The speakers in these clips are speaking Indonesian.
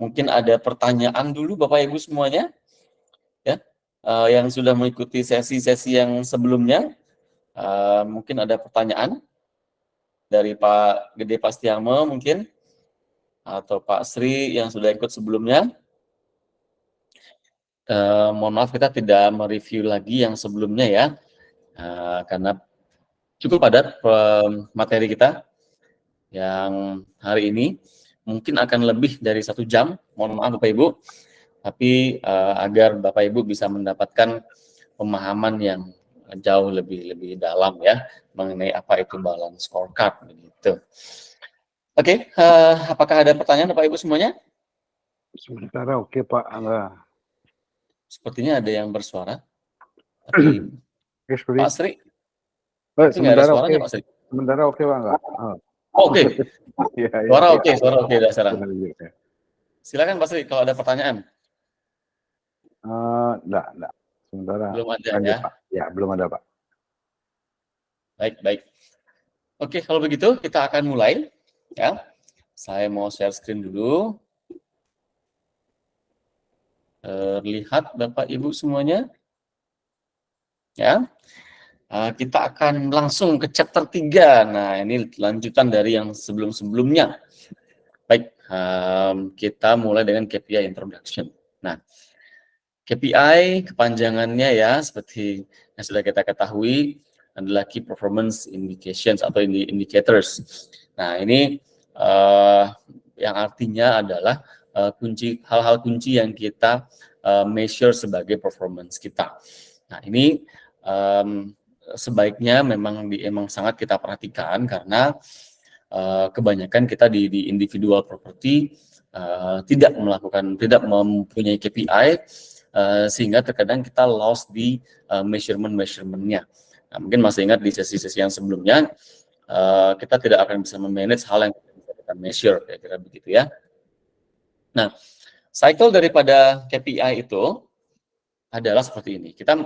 mungkin ada pertanyaan dulu Bapak Ibu semuanya, ya, yang sudah mengikuti sesi-sesi yang sebelumnya. Mungkin ada pertanyaan dari Pak Gede Pastiamo mungkin, atau Pak Sri yang sudah ikut sebelumnya. Mohon maaf kita tidak mereview lagi yang sebelumnya ya, karena cukup padat materi kita yang hari ini. Mungkin akan lebih dari 1 jam, mohon maaf Bapak Ibu, tapi agar Bapak Ibu bisa mendapatkan pemahaman yang jauh lebih dalam ya mengenai apa itu balance scorecard begitu. Oke, apakah ada pertanyaan Bapak Ibu semuanya? Sementara oke Pak Angga. Sepertinya ada yang bersuara. Tapi Pak Sri, tapi nggak ada sementara suaranya oke. Pak Sri. Sementara oke Pak Angga. Oke. Ya, Suara oke, suara oke dah sekarang. ya. Silakan Pak Sri kalau ada pertanyaan. Enggak. Sementara Belum ada lanjut, ya. Pak. Ya, belum ada Pak. Baik. Oke, kalau begitu kita akan mulai ya. Saya mau share screen dulu. Lihat Bapak Ibu semuanya. Ya. Kita akan langsung ke chapter 3. Nah, ini lanjutan dari yang sebelum-sebelumnya. Baik, kita mulai dengan KPI introduction. Nah, KPI kepanjangannya ya seperti yang sudah kita ketahui adalah Key Performance Indications atau indicators. Nah, ini yang artinya adalah hal-hal kunci yang kita measure sebagai performance kita. Nah, ini sebaiknya memang sangat kita perhatikan karena kebanyakan kita di individual property tidak mempunyai KPI sehingga terkadang kita lost di measurement-nya. Nah, mungkin masih ingat di sesi-sesi yang sebelumnya kita tidak akan bisa memanage hal yang bisa kita measure, kira-kira begitu ya. Nah, cycle daripada KPI itu adalah seperti ini. Kita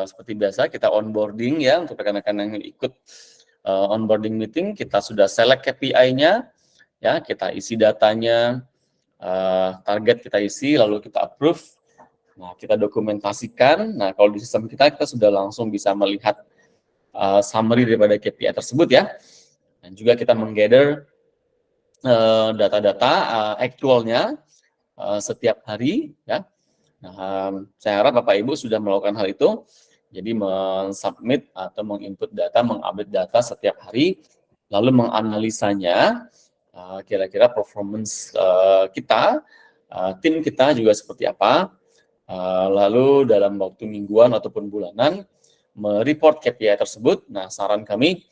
seperti biasa kita onboarding ya untuk rekan-rekan yang ikut onboarding meeting, kita sudah select KPI-nya, ya kita isi datanya, target kita isi, lalu kita approve. Nah, kita dokumentasikan. Nah, kalau di sistem kita sudah langsung bisa melihat summary daripada KPI tersebut ya. Dan juga kita menggather data-data actualnya setiap hari ya. Nah, saya harap Bapak Ibu sudah melakukan hal itu. Jadi mensubmit atau menginput data, mengupdate data setiap hari, lalu menganalisanya kira-kira performance kita, tim kita juga seperti apa, lalu dalam waktu mingguan ataupun bulanan mereport KPI tersebut. Nah, saran kami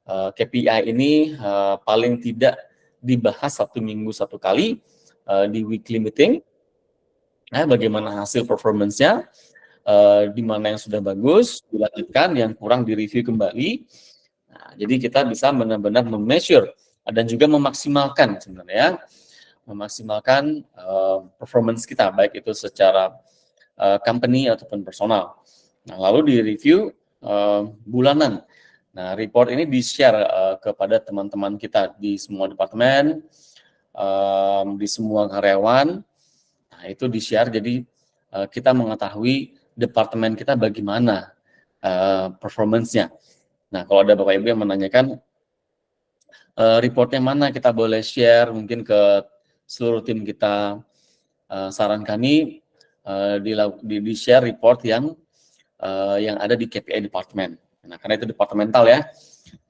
KPI ini paling tidak dibahas 1 minggu 1 kali di weekly meeting. Nah, bagaimana hasil performance-nya, di mana yang sudah bagus dilanjutkan, yang kurang direview kembali. Nah, jadi kita bisa benar-benar memeasure dan juga memaksimalkan sebenarnya performance kita, baik itu secara company ataupun personal. Nah, lalu direview bulanan. Nah, report ini di-share kepada teman-teman kita di semua departemen, di semua karyawan. Nah, itu di-share, jadi kita mengetahui departemen kita bagaimana performance-nya. Nah, kalau ada Bapak Ibu yang menanyakan reportnya mana kita boleh share mungkin ke seluruh tim kita, saran kami di-share report yang ada di KPI departemen. Nah, karena itu departemental ya.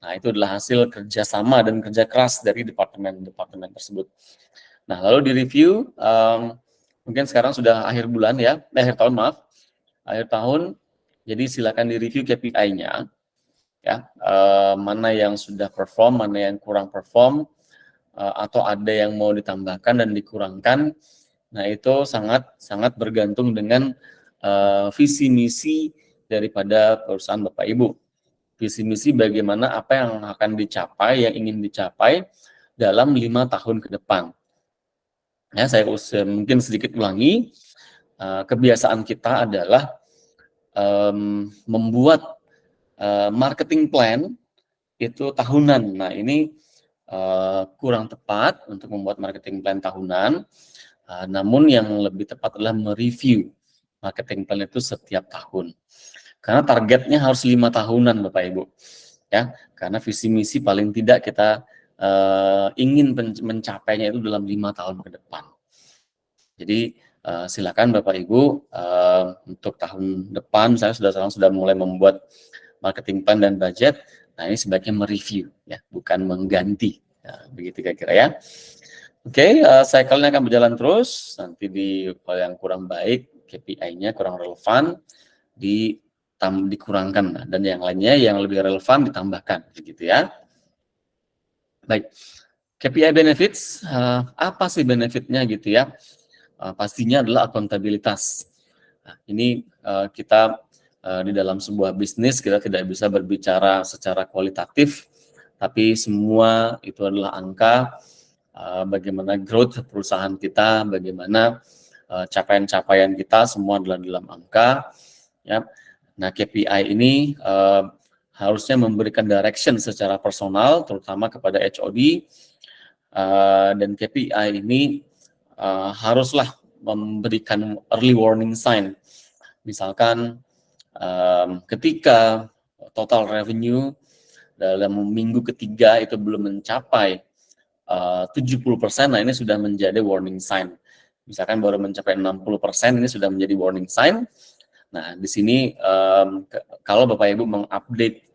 Nah, itu adalah hasil kerjasama dan kerja keras dari departemen tersebut. Nah, lalu di-review, mungkin sekarang sudah akhir tahun, akhir tahun, jadi silakan di-review KPI-nya, ya, mana yang sudah perform, mana yang kurang perform, atau ada yang mau ditambahkan dan dikurangkan. Nah, itu sangat bergantung dengan visi misi daripada perusahaan Bapak Ibu. Visi misi bagaimana apa yang akan dicapai, yang ingin dicapai dalam 5 tahun ke depan. Ya, saya mungkin sedikit ulangi, kebiasaan kita adalah membuat marketing plan itu tahunan. Nah, ini kurang tepat untuk membuat marketing plan tahunan, namun yang lebih tepat adalah mereview marketing plan itu setiap tahun. Karena targetnya harus 5 tahunan Bapak Ibu. Ya, karena visi misi paling tidak kita ingin mencapainya itu dalam 5 tahun ke depan. Jadi silakan Bapak Ibu untuk tahun depan saya sudah mulai membuat marketing plan dan budget. Nah, ini sebaiknya mereview ya, bukan mengganti. Ya, begitu kira-kira ya. Oke, cycle-nya akan berjalan terus. Nanti kalau yang kurang baik, KPI-nya kurang relevan, dikurangkan, dan yang lainnya yang lebih relevan ditambahkan, begitu ya. Baik, KPI benefits, apa sih benefitnya gitu ya? Pastinya adalah akuntabilitas. Nah, ini kita di dalam sebuah bisnis kita tidak bisa berbicara secara kualitatif, tapi semua itu adalah angka, bagaimana growth perusahaan kita, bagaimana capaian-capaian kita semua adalah dalam angka. Ya. Nah, KPI ini harusnya memberikan direction secara personal, terutama kepada HOD, dan KPI ini haruslah memberikan early warning sign. Misalkan ketika total revenue dalam minggu ketiga itu belum mencapai 70%, nah ini sudah menjadi warning sign. Misalkan baru mencapai 60%, ini sudah menjadi warning sign. Nah, di sini kalau Bapak Ibu mengupdate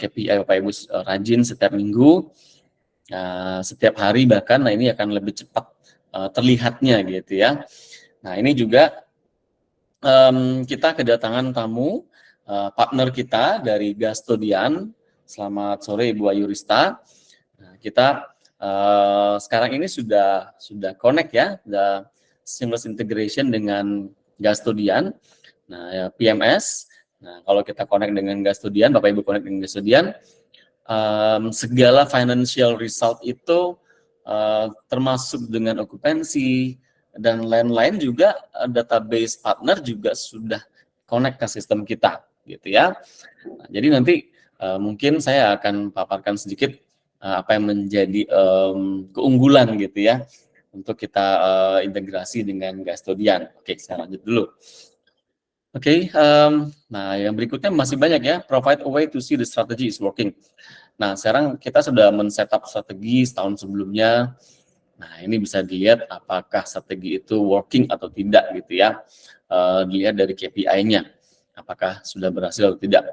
KPI Bapak Ibu rajin setiap minggu, setiap hari bahkan, nah ini akan lebih cepat terlihatnya gitu ya. Nah, ini juga kita kedatangan tamu partner kita dari Gastodian. Selamat sore Ibu Ayurista. Nah, kita sekarang ini sudah connect ya, sudah seamless integration dengan Gastodian. Nah, ya, PMS. Nah, kalau kita connect dengan Gastodian, Bapak Ibu connect dengan Gastodian, segala financial result itu termasuk dengan okupansi dan lain-lain juga, database partner juga sudah connect ke sistem kita, gitu ya. Nah, jadi nanti mungkin saya akan paparkan sedikit apa yang menjadi keunggulan gitu ya untuk kita integrasi dengan Gastodian. Oke, saya lanjut dulu. Oke, nah yang berikutnya masih banyak ya, provide a way to see the strategy is working. Nah, sekarang kita sudah men-setup strategi setahun sebelumnya. Nah, ini bisa dilihat apakah strategi itu working atau tidak gitu ya. Dilihat dari KPI-nya, apakah sudah berhasil atau tidak.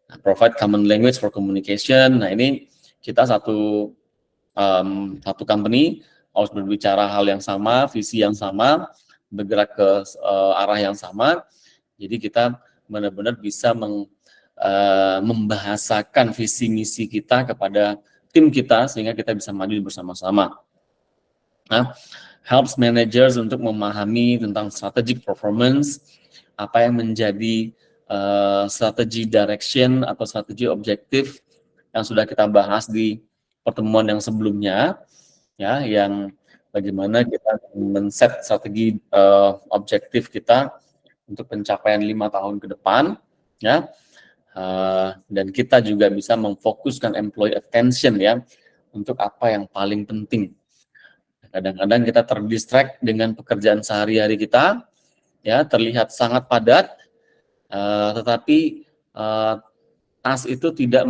Nah, provide common language for communication. Nah, ini kita satu company harus berbicara hal yang sama, visi yang sama, bergerak ke arah yang sama. Jadi kita benar-benar bisa membahasakan visi misi kita kepada tim kita sehingga kita bisa maju bersama-sama. Nah, helps managers untuk memahami tentang strategic performance, apa yang menjadi strategi direction atau strategi objektif yang sudah kita bahas di pertemuan yang sebelumnya, ya, yang bagaimana kita men-set strategi objektif kita untuk pencapaian 5 tahun ke depan, ya, dan kita juga bisa memfokuskan employee attention ya untuk apa yang paling penting. Kadang-kadang kita terdistract dengan pekerjaan sehari-hari kita, ya, terlihat sangat padat, tetapi task itu tidak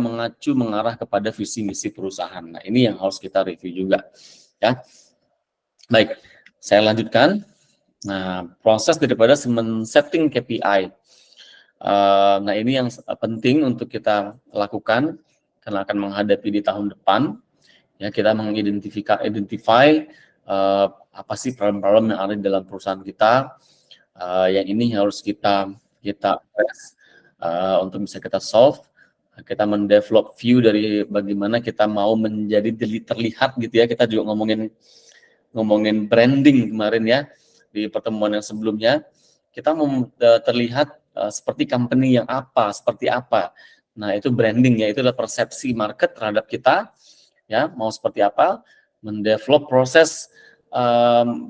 mengarah kepada visi misi perusahaan. Nah, ini yang harus kita review juga, ya. Baik, saya lanjutkan. Nah, proses daripada men-setting KPI. Nah, ini yang penting untuk kita lakukan karena akan menghadapi di tahun depan. Ya, kita identify apa sih problem-problem yang ada di dalam perusahaan kita. Yang ini harus kita address untuk bisa kita solve. Kita mendevelop view dari bagaimana kita mau menjadi terlihat gitu ya. Kita juga ngomongin branding kemarin ya di pertemuan yang sebelumnya. Kita mau terlihat seperti company yang seperti apa. Nah, itu branding ya, itu adalah persepsi market terhadap kita ya, mau seperti apa, mendevelop proses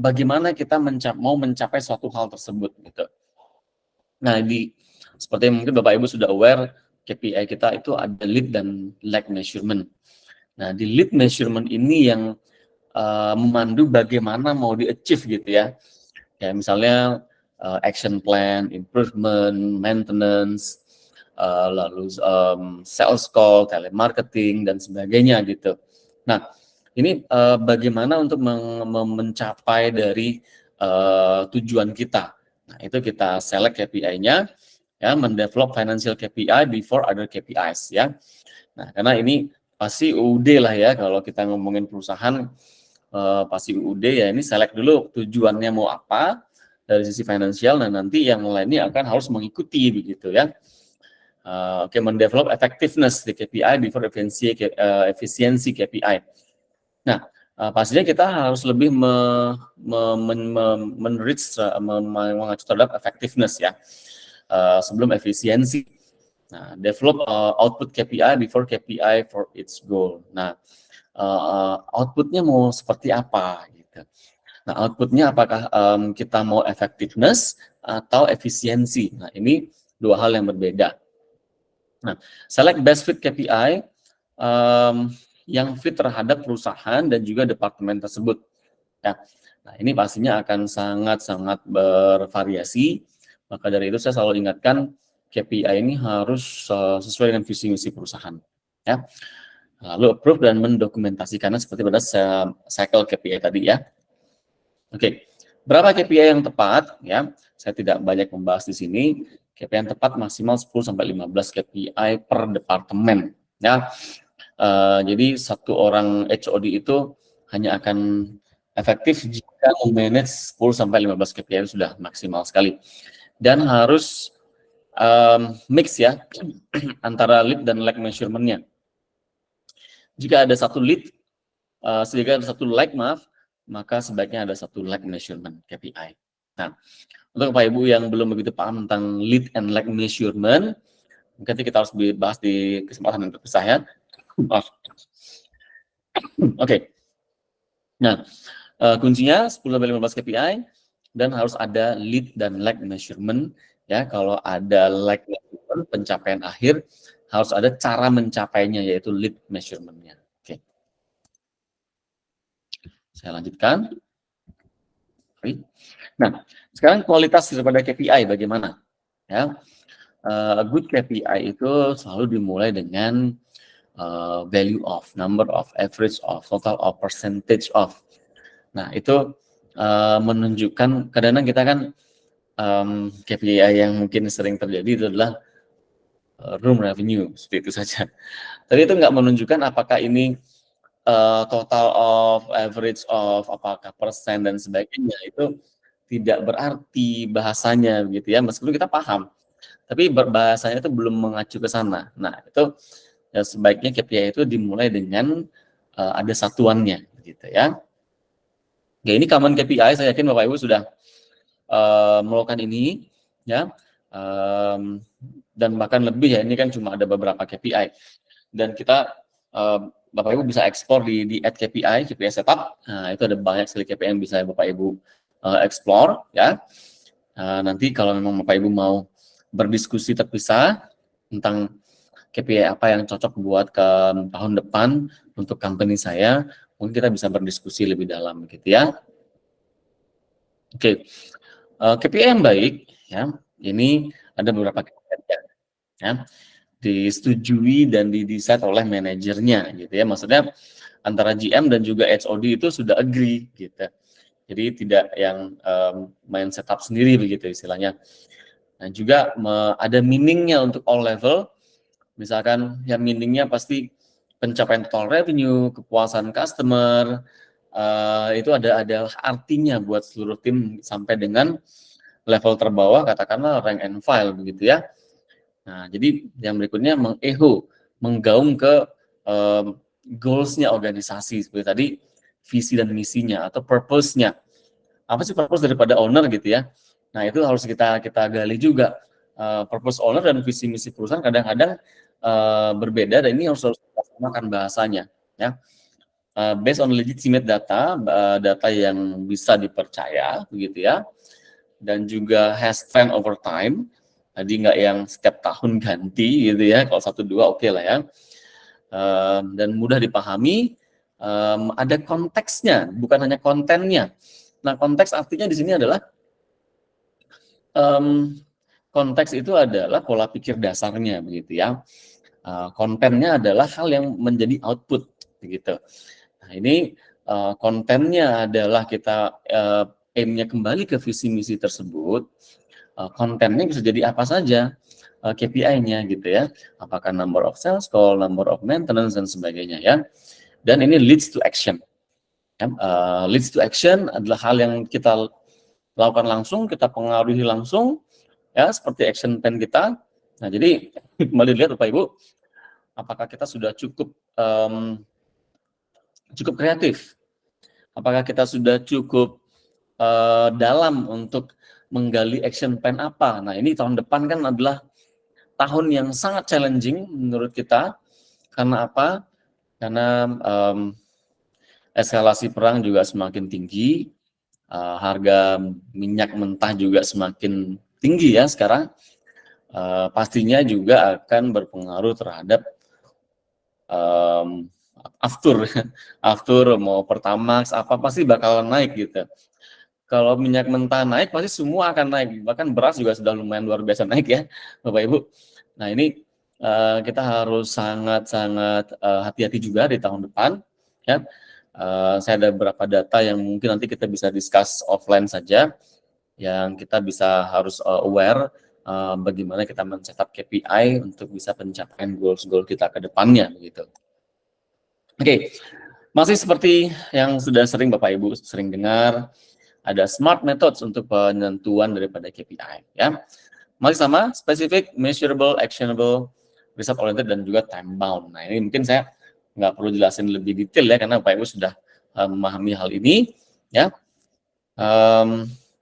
bagaimana kita mau mencapai suatu hal tersebut gitu. Nah, seperti mungkin Bapak Ibu sudah aware, KPI kita itu ada lead dan lag measurement. Nah, di lead measurement ini yang memandu bagaimana mau di-achieve gitu ya. Kayak misalnya action plan, improvement, maintenance, lalu sales call, telemarketing, dan sebagainya gitu. Nah, ini bagaimana untuk mencapai dari tujuan kita. Nah, itu kita select KPI-nya, ya, mendevelop financial KPI before other KPIs, ya. Nah, karena ini pasti UUD lah ya, kalau kita ngomongin perusahaan, pasti UUD ya, ini select dulu tujuannya mau apa, dari sisi finansial, dan nanti yang lainnya akan harus mengikuti, begitu ya. Oke, mendevelop effectiveness di KPI before efisiensi KPI. Nah, pastinya kita harus lebih mengacu terhadap effectiveness ya, sebelum efisiensi. Nah, develop output KPI before KPI for its goal. Nah, outputnya mau seperti apa gitu. Nah, outputnya apakah kita mau effectiveness atau efisiensi. Nah, ini dua hal yang berbeda. Nah, select best fit KPI yang fit terhadap perusahaan dan juga departemen tersebut. Ya. Nah, ini pastinya akan sangat-sangat bervariasi. Maka dari itu saya selalu ingatkan KPI ini harus sesuai dengan visi misi perusahaan. Ya. Lalu approve dan mendokumentasikannya seperti pada cycle KPI tadi ya. Oke, berapa KPI yang tepat? Ya, saya tidak banyak membahas di sini. KPI yang tepat maksimal 10-15 KPI per departemen. Ya, jadi satu orang HOD itu hanya akan efektif jika memanage 10-15 KPI itu sudah maksimal sekali. Dan harus mix ya antara lead dan lag measurement-nya. Jika ada satu lead, jika ada satu lag, maka sebaiknya ada satu lag measurement KPI. Nah, untuk Bapak Ibu yang belum begitu paham tentang lead and lag measurement, mungkin kita harus bahas di kesempatan yang terpisah ya. Oke. Nah, kuncinya 10-15 KPI dan harus ada lead dan lag measurement ya. Kalau ada lag measurement, pencapaian akhir, harus ada cara mencapainya, yaitu lead measurement-nya. Oke. Saya lanjutkan. Nah, sekarang kualitas daripada KPI bagaimana? Ya, good KPI itu selalu dimulai dengan value of, number of, average of, total of, percentage of. Nah, itu menunjukkan, kadang-kadang kita kan KPI yang mungkin sering terjadi itu adalah room revenue, seperti itu saja. Tapi itu nggak menunjukkan apakah ini total of, average of, apakah persen dan sebagainya. Itu tidak berarti bahasanya gitu ya, meskipun kita paham. Tapi bahasanya itu belum mengacu ke sana. Nah, itu ya sebaiknya KPI itu dimulai dengan ada satuannya gitu ya. Ya, ini common KPI, saya yakin Bapak Ibu sudah melakukan ini ya. Dan bahkan lebih ya, ini kan cuma ada beberapa KPI. Dan kita Bapak Ibu bisa ekspor di add KPI setup. Nah, itu ada banyak sekali KPI yang bisa Bapak Ibu explore ya. Nanti kalau memang Bapak Ibu mau berdiskusi terpisah tentang KPI apa yang cocok buat ke tahun depan untuk company saya, mungkin kita bisa berdiskusi lebih dalam gitu ya. Oke. KPI yang baik ya, ini ada beberapa KPI ya, disetujui dan didesain oleh manajernya gitu ya. Maksudnya antara GM dan juga HOD itu sudah agree gitu. Jadi tidak yang main setup sendiri begitu istilahnya. Dan juga ada meaningnya untuk all level. Misalkan yang meaningnya pasti pencapaian total revenue, kepuasan customer, itu ada artinya buat seluruh tim sampai dengan level terbawah, katakanlah rank and file begitu ya. Nah, jadi yang berikutnya menggaung ke goals-nya organisasi seperti tadi, visi dan misinya atau purpose-nya. Apa sih purpose daripada owner gitu ya? Nah, itu harus kita gali juga. Purpose owner dan visi misi perusahaan kadang-kadang berbeda, dan ini harus kita samakan bahasanya ya. Based on legitimate data, data yang bisa dipercaya begitu ya. Dan juga has trend over time. Jadi nggak yang setiap tahun ganti gitu ya. Kalau 1-2 oke lah ya. dan mudah dipahami. Ada konteksnya, bukan hanya kontennya. Nah, konteks artinya di sini adalah konteks itu adalah pola pikir dasarnya, begitu ya. Kontennya adalah hal yang menjadi output, begitu. Nah, ini kontennya adalah kita aim-nya kembali ke visi misi tersebut. Kontennya bisa jadi apa saja, KPI-nya gitu ya. Apakah number of sales call, number of maintenance dan sebagainya ya. Dan ini leads to action. Leads to action adalah hal yang kita lakukan langsung, kita pengaruhi langsung, ya seperti action plan kita. Nah, jadi kembali lihat Bapak Ibu, apakah kita sudah cukup kreatif? Apakah kita sudah cukup dalam untuk menggali action plan apa? Nah, ini tahun depan kan adalah tahun yang sangat challenging menurut kita. Karena apa? Karena eskalasi perang juga semakin tinggi, harga minyak mentah juga semakin tinggi ya sekarang. Pastinya juga akan berpengaruh terhadap aftur mau Pertamax apa pasti bakalan naik gitu. Kalau minyak mentah naik pasti semua akan naik, bahkan beras juga sudah lumayan luar biasa naik ya Bapak Ibu. Nah, ini kita harus sangat-sangat hati-hati juga di tahun depan ya. Saya ada beberapa data yang mungkin nanti kita bisa discuss offline saja, yang kita bisa harus aware bagaimana kita men-setup KPI untuk bisa pencapaian goals kita ke depannya begitu. Oke, masih seperti yang sudah sering Bapak Ibu sering dengar, ada SMART methods untuk penentuan daripada KPI ya. Masih sama, specific, measurable, actionable, result oriented dan juga time bound. Nah, ini mungkin saya nggak perlu jelasin lebih detail ya, karena Bapak Ibu sudah memahami hal ini ya.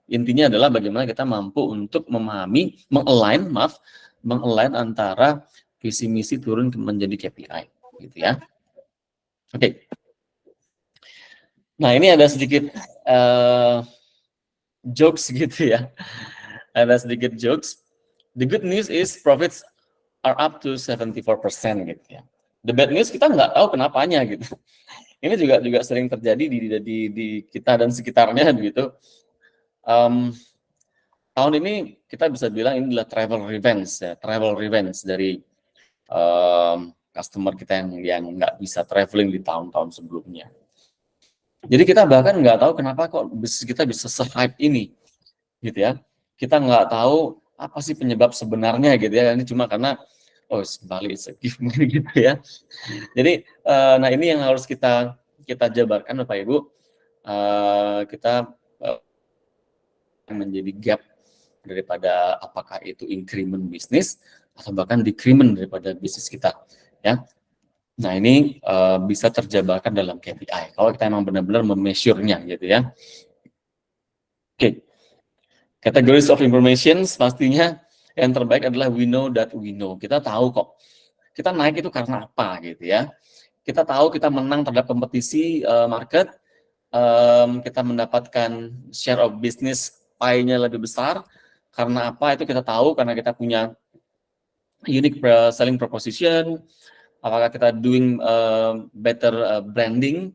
Intinya adalah bagaimana kita mampu untuk memahami, mengalign antara visi misi turun menjadi KPI gitu ya. Oke. Nah, ini ada sedikit jokes gitu ya. Ada sedikit jokes. The good news is profits are up to 74% gitu ya. The bad news kita nggak tahu kenapanya gitu. Ini juga sering terjadi di kita dan sekitarnya begitu. Tahun ini kita bisa bilang ini adalah travel revenge dari customer kita yang nggak bisa traveling di tahun-tahun sebelumnya. Jadi kita bahkan nggak tahu kenapa kok bisnis kita bisa se-hype ini, gitu ya. Kita nggak tahu apa sih penyebab sebenarnya gitu ya. Ini cuma karena Bali is a gift gitu ya. Jadi, nah ini yang harus kita jabarkan Bapak Ibu. Kita menjadi gap daripada apakah itu increment bisnis atau bahkan decrement daripada bisnis kita, ya. Nah ini bisa terjabarkan dalam KPI kalau kita memang benar-benar memeasure-nya gitu ya. Oke. Categories of information pastinya yang terbaik adalah we know that we know. Kita tahu kok. Kita naik itu karena apa gitu ya. Kita tahu kita menang terhadap kompetisi market, kita mendapatkan share of business pie-nya lebih besar. Karena apa? Itu kita tahu karena kita punya unique selling proposition. Apakah kita doing better branding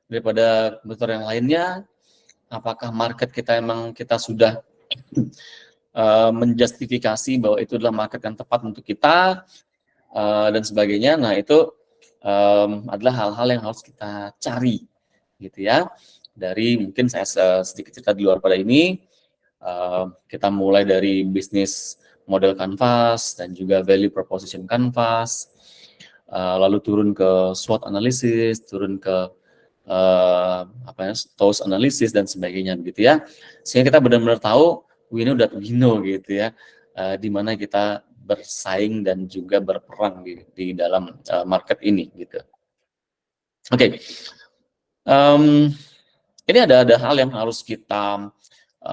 daripada kompetitor yang lainnya? Apakah market kita emang kita sudah menjustifikasi bahwa itu adalah market yang tepat untuk kita dan sebagainya. Nah itu adalah hal-hal yang harus kita cari gitu ya. Dari mungkin saya sedikit cerita di luar pada ini, kita mulai dari bisnis model canvas dan juga value proposition canvas, lalu turun ke SWOT analysis, turun ke TOS analysis dan sebagainya gitu ya. Sehingga kita benar-benar tahu we know that we know gitu ya, di mana kita bersaing dan juga berperang di dalam market ini gitu. Oke. Ini ada hal yang harus kita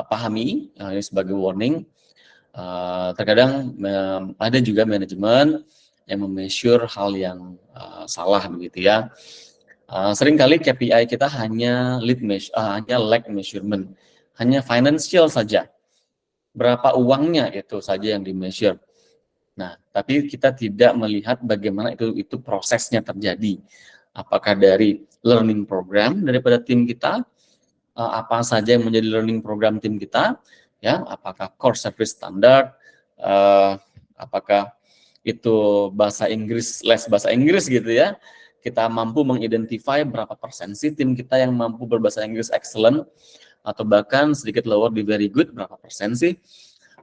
pahami, ini sebagai warning. Terkadang ada juga manajemen yang memeasure hal yang salah begitu ya. Seringkali KPI kita hanya lag measurement, hanya financial saja. Berapa uangnya itu saja yang di measure. Nah, tapi kita tidak melihat bagaimana itu prosesnya terjadi. Apakah dari learning program daripada tim kita, apa saja yang menjadi learning program tim kita, ya, apakah core service standard, apakah itu bahasa Inggris, les bahasa Inggris gitu ya. Kita mampu mengidentify berapa persen sih tim kita yang mampu berbahasa Inggris excellent, atau bahkan sedikit lower di very good, berapa persen sih.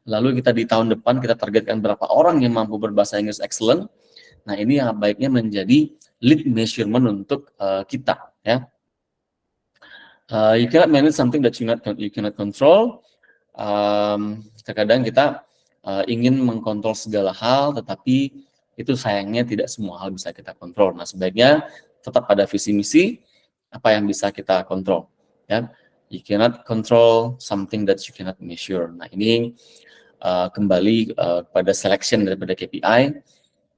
Lalu kita di tahun depan kita targetkan berapa orang yang mampu berbahasa Inggris excellent. Nah, ini yang baiknya menjadi lead measurement untuk kita, ya. You cannot manage something that you cannot control. Terkadang kita ingin mengkontrol segala hal, tetapi itu sayangnya tidak semua hal bisa kita kontrol. Nah, sebaiknya tetap pada visi misi apa yang bisa kita kontrol, ya. You cannot control something that you cannot measure. Nah, ini kembali pada selection daripada KPI.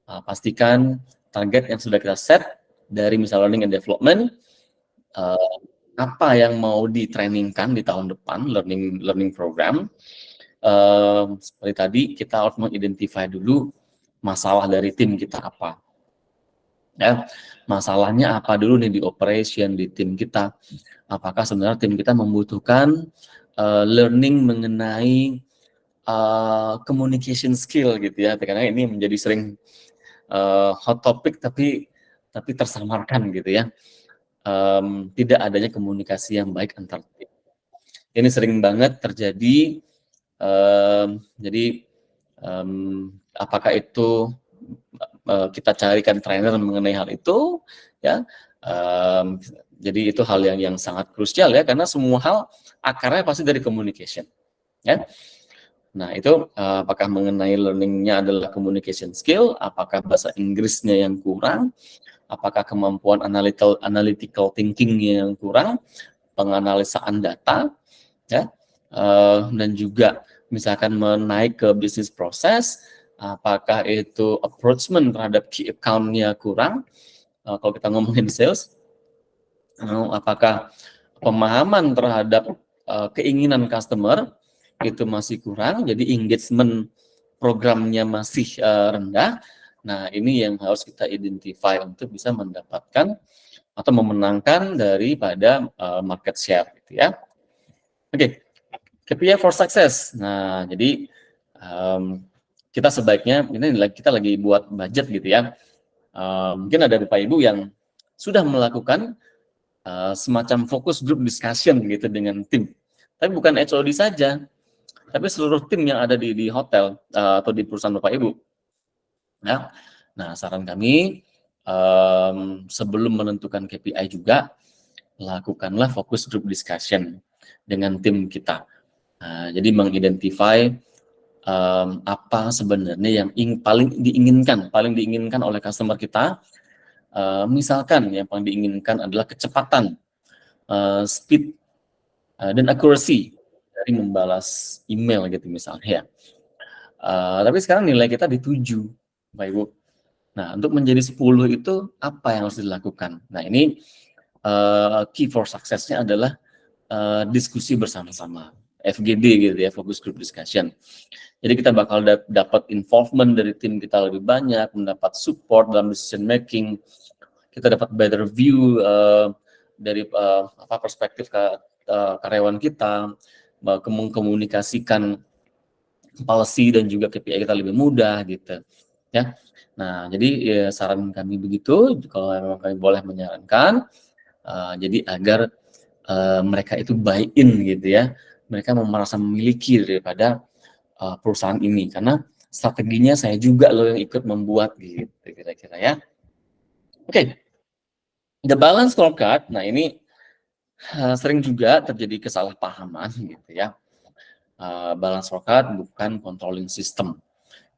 Pastikan target yang sudah kita set dari misal learning and development, apa yang mau di-trainingkan di tahun depan, learning program. Seperti tadi, kita harus mengidentify dulu masalah dari tim kita apa. Ya, masalahnya apa dulu nih di operation, di tim kita. Apakah sebenarnya tim kita membutuhkan learning mengenai communication skill gitu ya, karena ini menjadi sering hot topic tapi tersamarkan gitu ya. Tidak adanya komunikasi yang baik antar tim. Ini sering banget terjadi. Jadi apakah itu kita carikan trainer mengenai hal itu, ya. Jadi itu hal yang sangat krusial ya, karena semua hal akarnya pasti dari communication, ya. Nah, itu apakah mengenai learningnya adalah communication skill, apakah bahasa Inggrisnya yang kurang, apakah kemampuan analytical thinking-nya yang kurang, penganalisaan data, ya, dan juga misalkan menaik ke bisnis proses, apakah itu approachment terhadap key account-nya kurang, kalau kita ngomongin sales, apakah pemahaman terhadap keinginan customer itu masih kurang, jadi engagement programnya masih rendah. Nah, ini yang harus kita identify untuk bisa mendapatkan atau memenangkan daripada market share gitu ya. Oke, KPI for success. Nah, jadi kita sebaiknya, ini kita lagi buat budget gitu ya. Mungkin ada Bapak Ibu yang sudah melakukan semacam focus group discussion gitu dengan tim. Tapi bukan HOD saja, tapi seluruh tim yang ada di hotel atau di perusahaan Bapak Ibu. Ya. Nah, saran kami sebelum menentukan KPI juga lakukanlah focus group discussion dengan tim kita. Jadi mengidentify apa sebenarnya yang paling diinginkan oleh customer kita. Misalkan yang paling diinginkan adalah kecepatan, speed, dan accuracy dari membalas email gitu misalnya. Tapi sekarang nilai kita di 7, Bapak Ibu. Nah, untuk menjadi 10 itu apa yang harus dilakukan? Nah, ini key for success-nya adalah diskusi bersama-sama, FGD gitu ya, focus group discussion. Jadi kita bakal dapat involvement dari tim kita lebih banyak, mendapat support dalam decision making, kita dapat better view dari perspektif karyawan kita, mengkomunikasikan policy dan juga KPI kita lebih mudah gitu ya. Nah, jadi ya, saran kami begitu, kalau memang kami boleh menyarankan, jadi agar mereka itu buy in gitu ya, mereka merasa memiliki daripada perusahaan ini, karena strateginya saya juga loh yang ikut membuat gitu kira-kira ya. Oke. The balance scorecard, nah ini sering juga terjadi kesalahpahaman gitu ya. Balance scorecard bukan controlling system.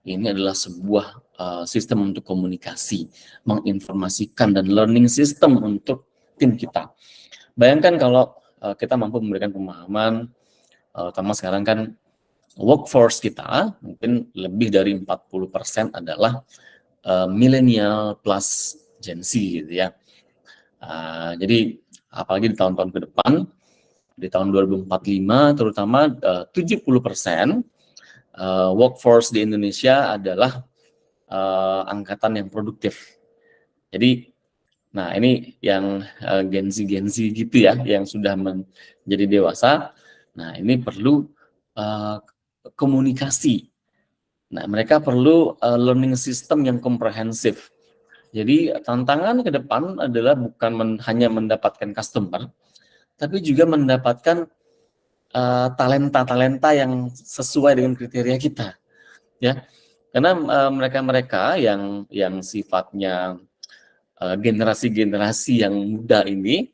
Ini adalah sebuah sistem untuk komunikasi, menginformasikan dan learning system untuk tim kita. Bayangkan kalau kita mampu memberikan pemahaman, terutama sekarang kan workforce kita mungkin lebih dari 40% adalah millennial plus Gen Z gitu ya. Jadi apalagi di tahun-tahun ke depan, di tahun 2045 terutama 70% workforce di Indonesia adalah angkatan yang produktif. Jadi, nah ini yang Gen Z gitu ya, yang sudah menjadi dewasa. Nah ini perlu komunikasi. Nah mereka perlu learning system yang komprehensif. Jadi tantangan ke depan adalah bukan hanya mendapatkan customer, tapi juga mendapatkan talenta-talenta yang sesuai dengan kriteria kita, ya. Karena mereka-mereka yang sifatnya generasi-generasi yang muda ini,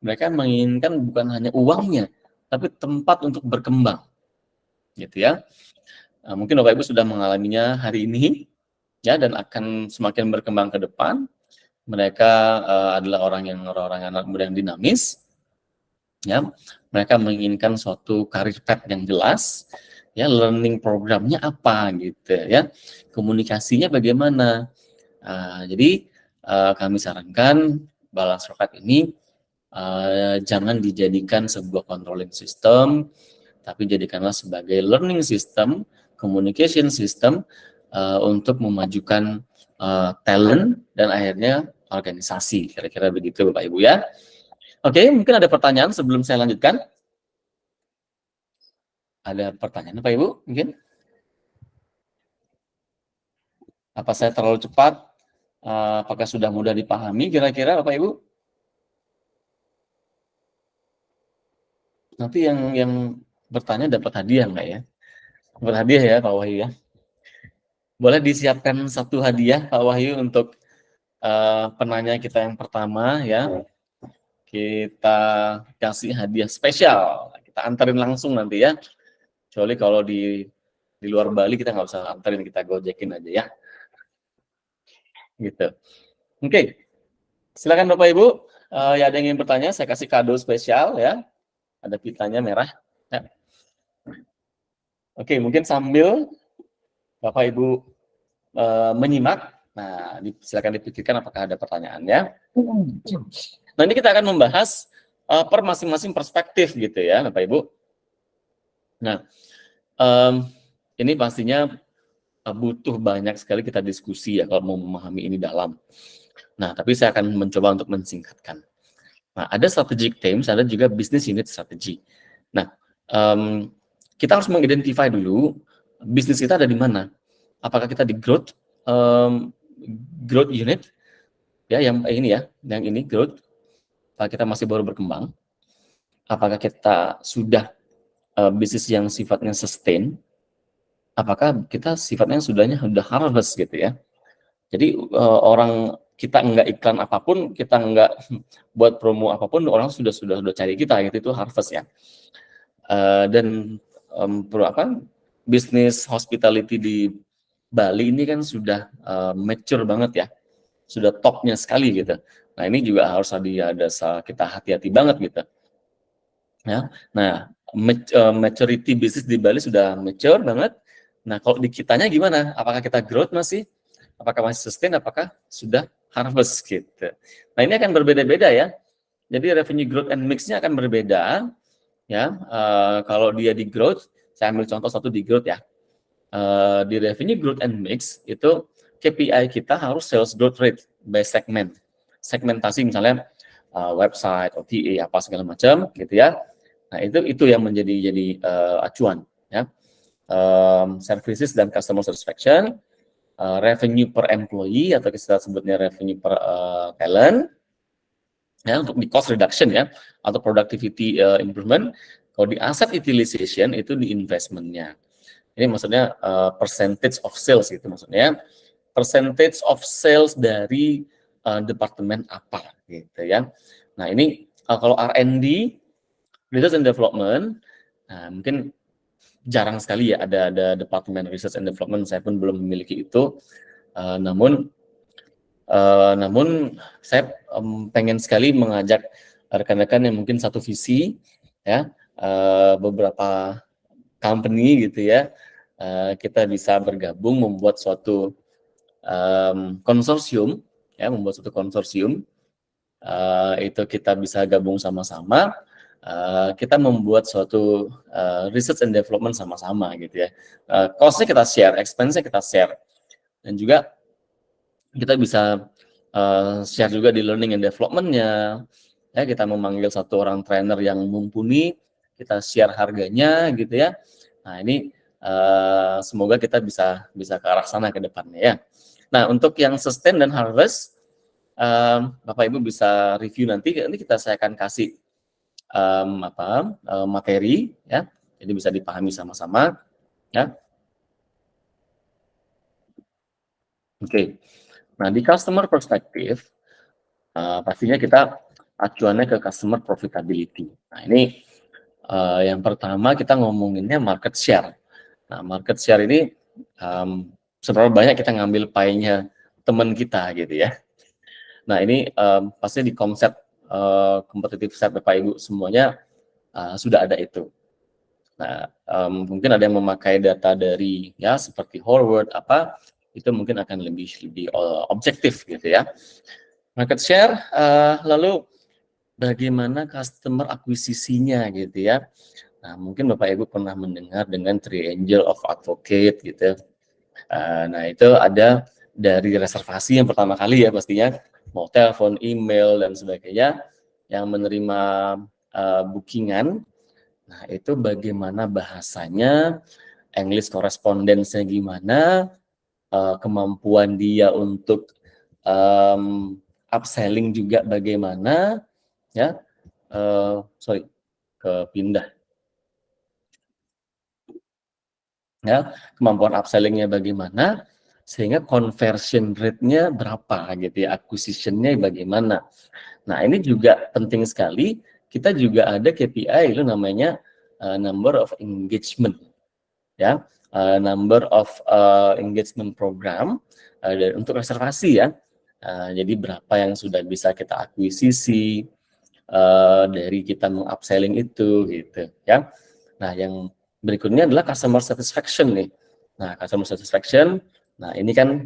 mereka menginginkan bukan hanya uangnya, tapi tempat untuk berkembang, gitu ya. Mungkin Bapak Ibu sudah mengalaminya hari ini, ya, dan akan semakin berkembang ke depan. Mereka adalah orang-orang anak muda yang dinamis, ya. Mereka menginginkan suatu karir path yang jelas, ya, learning programnya apa, gitu ya. Komunikasinya bagaimana. Jadi kami sarankan balance rocket ini jangan dijadikan sebuah controlling system, tapi jadikanlah sebagai learning system, communication system untuk memajukan talent dan akhirnya organisasi. Kira-kira begitu Bapak Ibu ya. Oke, mungkin ada pertanyaan sebelum saya lanjutkan. Ada pertanyaan Bapak Ibu mungkin? Apa saya terlalu cepat? Apakah sudah mudah dipahami kira-kira Bapak Ibu? Nanti yang bertanya dapat hadiah nggak ya? Dapat hadiah ya Pak Wahyu ya. Boleh disiapkan satu hadiah Pak Wahyu untuk penanya kita yang pertama ya. Kita kasih hadiah spesial. Kita anterin langsung nanti ya. Kecuali kalau di luar Bali kita nggak usah anterin, kita gojekin aja ya. Gitu. Oke. Silakan Bapak Ibu. Ya ada yang ingin bertanya, saya kasih kado spesial ya. Ada pitanya merah. Ya. Oke, mungkin sambil Bapak Ibu menyimak, nah silakan dipikirkan apakah ada pertanyaan ya. Nah ini kita akan membahas per masing-masing perspektif gitu ya Bapak Ibu. Nah ini pastinya butuh banyak sekali kita diskusi ya kalau mau memahami ini dalam. Nah tapi saya akan mencoba untuk mensingkatkan. Nah ada strategic themes, ada juga business unit strategy. Nah kita harus mengidentify dulu bisnis kita ada di mana. Apakah kita di growth unit ya, yang ini growth, apakah kita masih baru berkembang, apakah kita sudah bisnis yang sifatnya sustain, apakah kita sifatnya sudah harvest gitu ya. Jadi orang kita enggak iklan apapun, kita enggak buat promo apapun, orang sudah cari kita gitu, itu harvest ya. Dan bisnis hospitality di Bali ini kan sudah mature banget ya, sudah topnya sekali gitu. Nah ini juga harus kita hati-hati banget gitu. Ya, nah maturity bisnis di Bali sudah mature banget. Nah kalau di kitanya gimana? Apakah kita growth masih? Apakah masih sustain? Apakah sudah harvest gitu? Nah ini akan berbeda-beda ya. Jadi revenue growth and mix-nya akan berbeda. Ya, kalau dia di growth, saya ambil contoh satu di growth ya. Di revenue growth and mix itu KPI kita harus sales growth rate by segmentasi misalnya website, OTA apa segala macam gitu ya. Nah itu yang menjadi acuan ya. Services dan customer satisfaction, revenue per employee atau kita sebutnya revenue per talent ya, untuk di cost reduction ya atau productivity improvement. Kalau di asset utilization itu di investmentnya. Ini maksudnya percentage of sales gitu maksudnya. Percentage of sales dari departemen apa gitu ya. Nah ini kalau R&D, Research and Development, nah mungkin jarang sekali ya ada departemen Research and Development, saya pun belum memiliki itu. Namun saya pengen sekali mengajak rekan-rekan yang mungkin satu visi ya, beberapa company gitu ya, kita bisa bergabung membuat suatu konsorsium ya, itu kita bisa gabung sama-sama, kita membuat suatu research and development sama-sama gitu ya. Cost-nya kita share, expense-nya kita share. dan juga kita bisa share juga di learning and development-nya. Ya, kita memanggil satu orang trainer yang mumpuni, kita share harganya gitu ya. Nah, ini semoga kita bisa ke arah sana ke depannya ya. Nah, untuk yang sustain dan harvest, Bapak Ibu bisa review nanti saya akan kasih materi ya. Jadi bisa dipahami sama-sama ya. Oke. Nah, di customer perspective pastinya kita acuannya ke customer profitability. Nah, ini yang pertama kita ngomonginnya market share. Nah, market share ini seberapa banyak kita ngambil pie-nya teman kita gitu ya. Nah, ini pasti di konsep competitive set Bapak Ibu semuanya sudah ada itu. Nah, mungkin ada yang memakai data dari ya seperti Harvard itu mungkin akan lebih objektif gitu ya. Market share, lalu bagaimana customer akuisisinya gitu ya. Nah, mungkin Bapak Ibu pernah mendengar dengan Triangle of Advocate gitu. Nah, itu ada dari reservasi yang pertama kali ya pastinya, mau telepon, email, dan sebagainya, yang menerima bookingan. Nah, itu bagaimana bahasanya, English correspondence-nya gimana, kemampuan dia untuk upselling juga bagaimana, ya, kepindah. Ya, kemampuan upselling-nya bagaimana, sehingga conversion rate-nya berapa gitu ya, acquisition-nya bagaimana. Nah, ini juga penting sekali, kita juga ada KPI itu namanya number of engagement. Ya, number of engagement program untuk reservasi ya. Jadi berapa yang sudah bisa kita akuisisi dari kita meng-upselling itu gitu ya. Nah, yang berikutnya adalah customer satisfaction nih. Nah, customer satisfaction, nah ini kan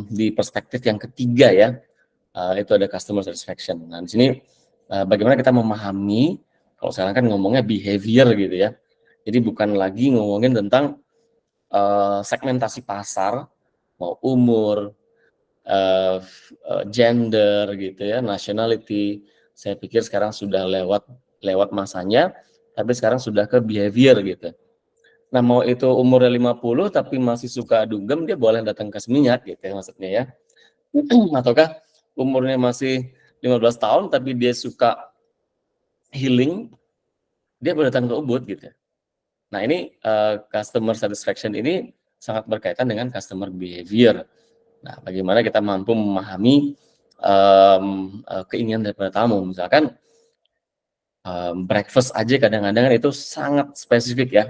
di perspektif yang ketiga ya, itu ada customer satisfaction. Nah, di sini bagaimana kita memahami, kalau sekarang kan ngomongnya behavior gitu ya. Jadi bukan lagi ngomongin tentang segmentasi pasar, mau umur, gender gitu ya, nationality. Saya pikir sekarang sudah lewat masanya, tapi sekarang sudah ke behavior gitu. Nah, mau itu umurnya 50 tapi masih suka dugem, dia boleh datang ke Seminyak gitu ya maksudnya ya. Ataukah umurnya masih 15 tahun tapi dia suka healing, dia boleh datang ke Ubud gitu. Nah, ini customer satisfaction ini sangat berkaitan dengan customer behavior. Nah, bagaimana kita mampu memahami keinginan daripada tamu. Misalkan breakfast aja kadang-kadang itu sangat spesifik ya.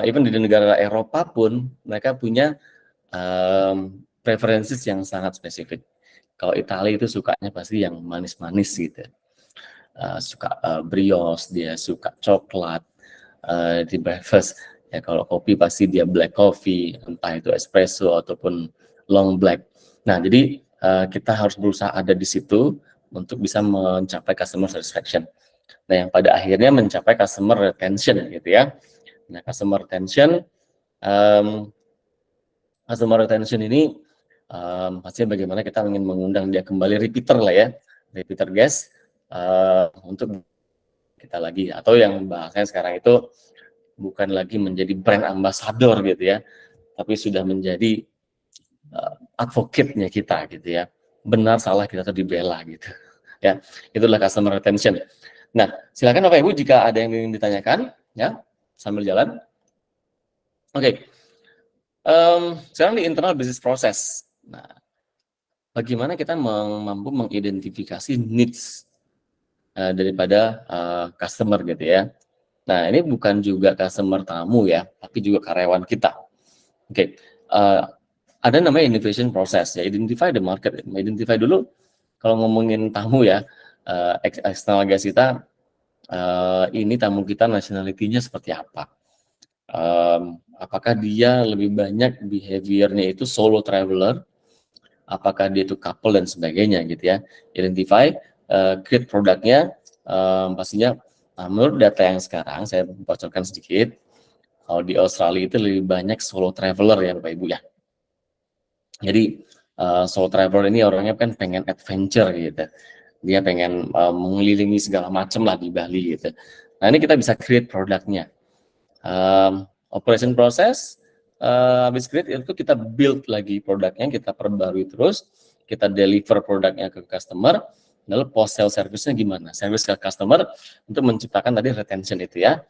Even di negara Eropa pun mereka punya preferences yang sangat spesifik. Kalau Italia itu sukanya pasti yang manis-manis gitu. Suka brioche, dia suka coklat di breakfast. Ya, kalau kopi pasti dia black coffee, entah itu espresso ataupun long black. Nah, jadi kita harus berusaha ada di situ untuk bisa mencapai customer satisfaction. Nah, yang pada akhirnya mencapai customer retention gitu ya. Nah, customer retention ini pastinya bagaimana kita ingin mengundang dia kembali, repeater lah ya, repeater guest untuk kita lagi, atau yang bahasanya sekarang itu bukan lagi menjadi brand ambassador gitu ya, tapi sudah menjadi advocate-nya kita gitu ya. Benar salah kita tuh dibela gitu. Ya, itulah customer retention. Nah, silakan Bapak Ibu jika ada yang ingin ditanyakan ya sambil jalan. Oke. Sekarang di internal business process. Nah, bagaimana kita mampu mengidentifikasi needs daripada customer gitu ya. Nah, ini bukan juga customer tamu ya, tapi juga karyawan kita. Oke. Ada namanya innovation process ya, identify the market. Identify dulu kalau ngomongin tamu ya, external guest kita, ini tamu kita nationality-nya seperti apa? Apakah dia lebih banyak behavior-nya itu solo traveler, apakah dia itu couple dan sebagainya gitu ya. Identify, create produknya, pastinya menurut data yang sekarang saya bocorkan sedikit, kalau di Australia itu lebih banyak solo traveler ya Bapak Ibu ya. Jadi solo traveler ini orangnya kan pengen adventure gitu. Dia pengen mengelilingi segala macam lah di Bali gitu. Nah ini kita bisa create produknya. Operation proses, habis create itu kita build lagi produknya, kita perbarui terus, kita deliver produknya ke customer, lalu post sale service-nya gimana? Service ke customer untuk menciptakan tadi retention itu ya.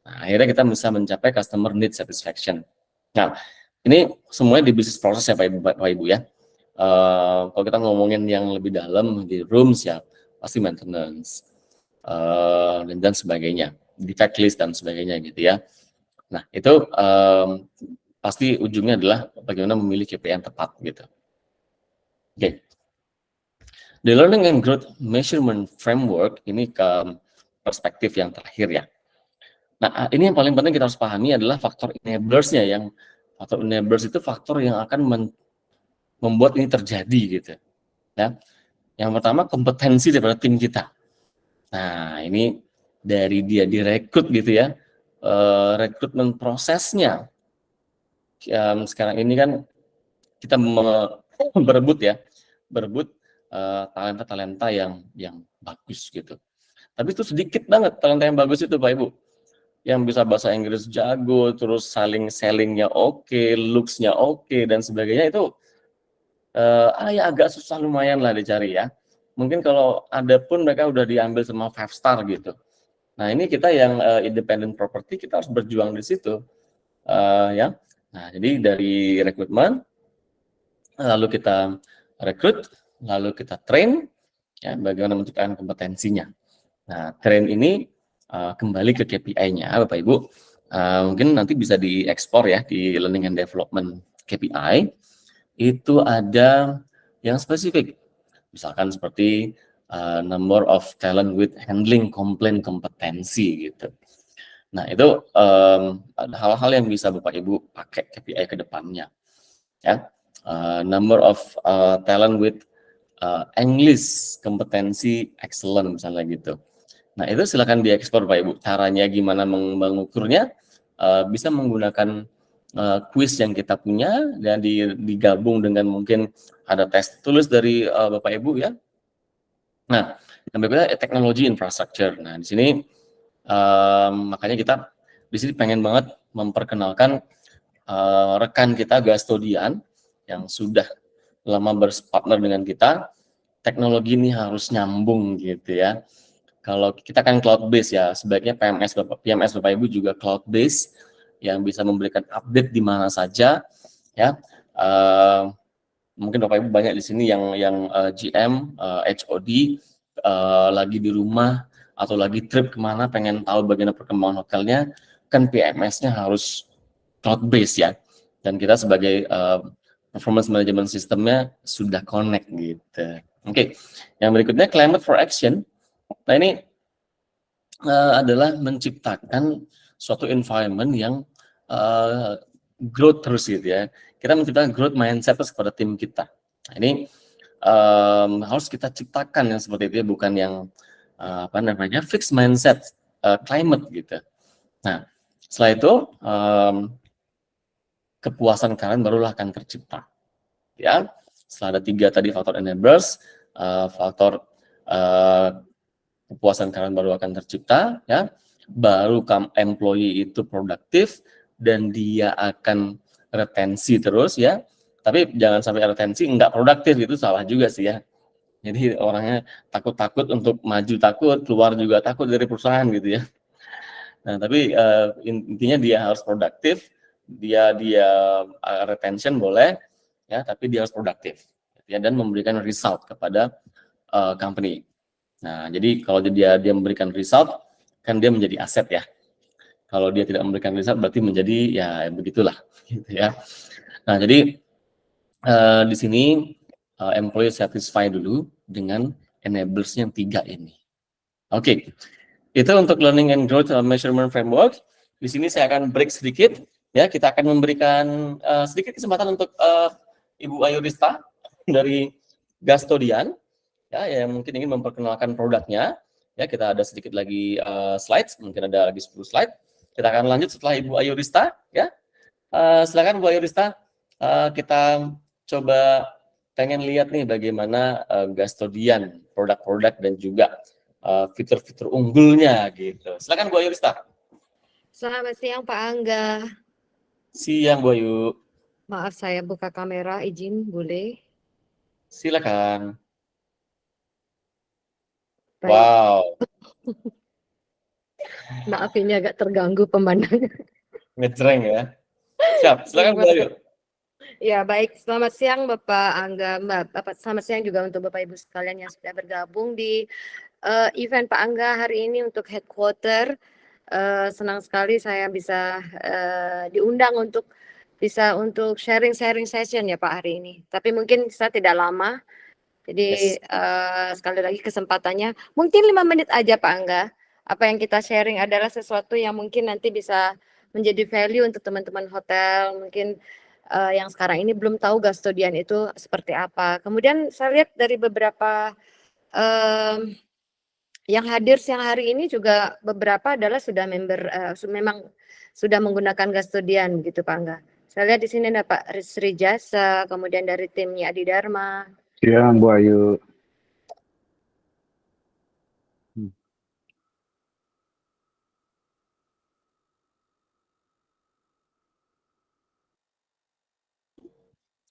Nah, akhirnya kita bisa mencapai customer need satisfaction. Nah, ini semuanya di bisnis proses ya Pak Ibu ya. Kalau kita ngomongin yang lebih dalam di rooms ya, pasti maintenance dan sebagainya, defect list dan sebagainya gitu ya. Nah, itu pasti ujungnya adalah bagaimana memilih KPI yang tepat gitu. Oke. The Learning and Growth Measurement Framework ini ke perspektif yang terakhir ya. Nah, ini yang paling penting kita harus pahami adalah faktor enablers-nya, yang faktor enablers itu faktor yang akan membuat ini terjadi gitu. Ya. Yang pertama kompetensi daripada tim kita. Nah, ini dari dia direkrut gitu ya. Rekrutmen prosesnya. Sekarang ini kan kita berebut talenta-talenta yang bagus gitu. Tapi itu sedikit banget talenta yang bagus itu Pak Ibu. Yang bisa bahasa Inggris jago, terus sellingnya oke, looks-nya oke dan sebagainya itu ya agak susah lumayan lah dicari ya. Mungkin kalau ada pun mereka udah diambil sama 5 star gitu. Nah ini kita yang independent property kita harus berjuang di situ ya. Nah jadi dari rekrutmen lalu kita rekrut, lalu kita train, ya, bagaimana menciptakan kompetensinya. Nah, train ini kembali ke KPI-nya, Bapak Ibu. Mungkin nanti bisa diekspor ya di Learning and Development KPI. Itu ada yang spesifik, misalkan seperti number of talent with handling complaint kompetensi gitu. Nah, itu ada hal-hal yang bisa Bapak Ibu pakai KPI ke depannya. Ya. Number of talent with English kompetensi excellent misalnya gitu. Nah itu silakan diekspor Pak Ibu. Caranya gimana mengukurnya? Bisa menggunakan quiz yang kita punya dan digabung dengan mungkin ada tes tulis dari Bapak Ibu ya. Nah yang berikutnya teknologi infrastructure. Nah di sini makanya kita di sini pengen banget memperkenalkan rekan kita Gastodian yang sudah lama berpartner dengan kita. Teknologi ini harus nyambung gitu ya. Kalau kita kan cloud base ya, sebaiknya PMS Bapak Ibu juga cloud base yang bisa memberikan update di mana saja ya. Mungkin Bapak Ibu banyak di sini yang GM, HOD lagi di rumah atau lagi trip kemana pengen tahu bagaimana perkembangan hotelnya, kan PMS-nya harus cloud base ya. Dan kita sebagai performance management sistemnya sudah connect gitu. Oke, yang berikutnya climate for action. Nah ini adalah menciptakan suatu environment yang growth terus gitu ya. Kita menciptakan growth mindset kepada tim kita. Nah ini harus kita ciptakan yang seperti itu ya, bukan yang fixed mindset climate gitu. Nah setelah itu kepuasan kalian barulah akan tercipta. Ya, setelah ada 3 tadi faktor enablers, faktor kepuasan kalian baru akan tercipta, ya. Baru employee itu produktif dan dia akan retensi terus ya. Tapi jangan sampai retensi nggak produktif, itu salah juga sih ya. Jadi orangnya takut untuk maju takut, keluar juga takut dari perusahaan gitu ya. Nah, tapi intinya dia harus produktif, dia retention boleh ya, tapi dia harus produktif ya, dan memberikan result kepada company. Nah, jadi kalau dia memberikan result, kan dia menjadi aset ya. Kalau dia tidak memberikan result, berarti menjadi ya begitulah, gitu ya. Nah, jadi di sini employee satisfy dulu dengan enablers yang 3 ini. Oke, itu untuk learning and growth measurement framework. Di sini saya akan break sedikit, ya. Kita akan memberikan sedikit kesempatan untuk Ibu Ayu Rista dari Gastodian. Ya, yang mungkin ingin memperkenalkan produknya, ya kita ada sedikit lagi slides, mungkin ada lagi 10 slide. Kita akan lanjut setelah Ibu Ayu Rista, ya. Silakan Bu Ayu Rista, kita coba pengen lihat nih bagaimana Gastodian, produk-produk dan juga fitur-fitur unggulnya gitu. Silakan Bu Ayu Rista. Selamat siang Pak Angga. Siang Bu Ayu. Maaf saya buka kamera, izin boleh? Silakan. Baik. Wow, Maaf ini agak terganggu pemandangan. ngejreng ya. Siap, silakan Bu Ayu. Ya baik, selamat siang Bapak Angga, selamat siang juga untuk Bapak Ibu sekalian yang sudah bergabung di event Pak Angga hari ini untuk headquarter. Senang sekali saya bisa diundang untuk sharing session ya Pak hari ini. Tapi mungkin saya tidak lama. Jadi sekali lagi kesempatannya mungkin 5 menit aja Pak Angga. Apa yang kita sharing adalah sesuatu yang mungkin nanti bisa menjadi value untuk teman-teman hotel. Mungkin yang sekarang ini belum tahu Gastodian itu seperti apa. Kemudian saya lihat dari beberapa yang hadir siang hari ini juga beberapa adalah sudah member, memang sudah menggunakan Gastodian gitu Pak Angga. Saya lihat di sini ada Pak Sri Jasa, kemudian dari timnya Adi Dharma. Siang Bu Ayu.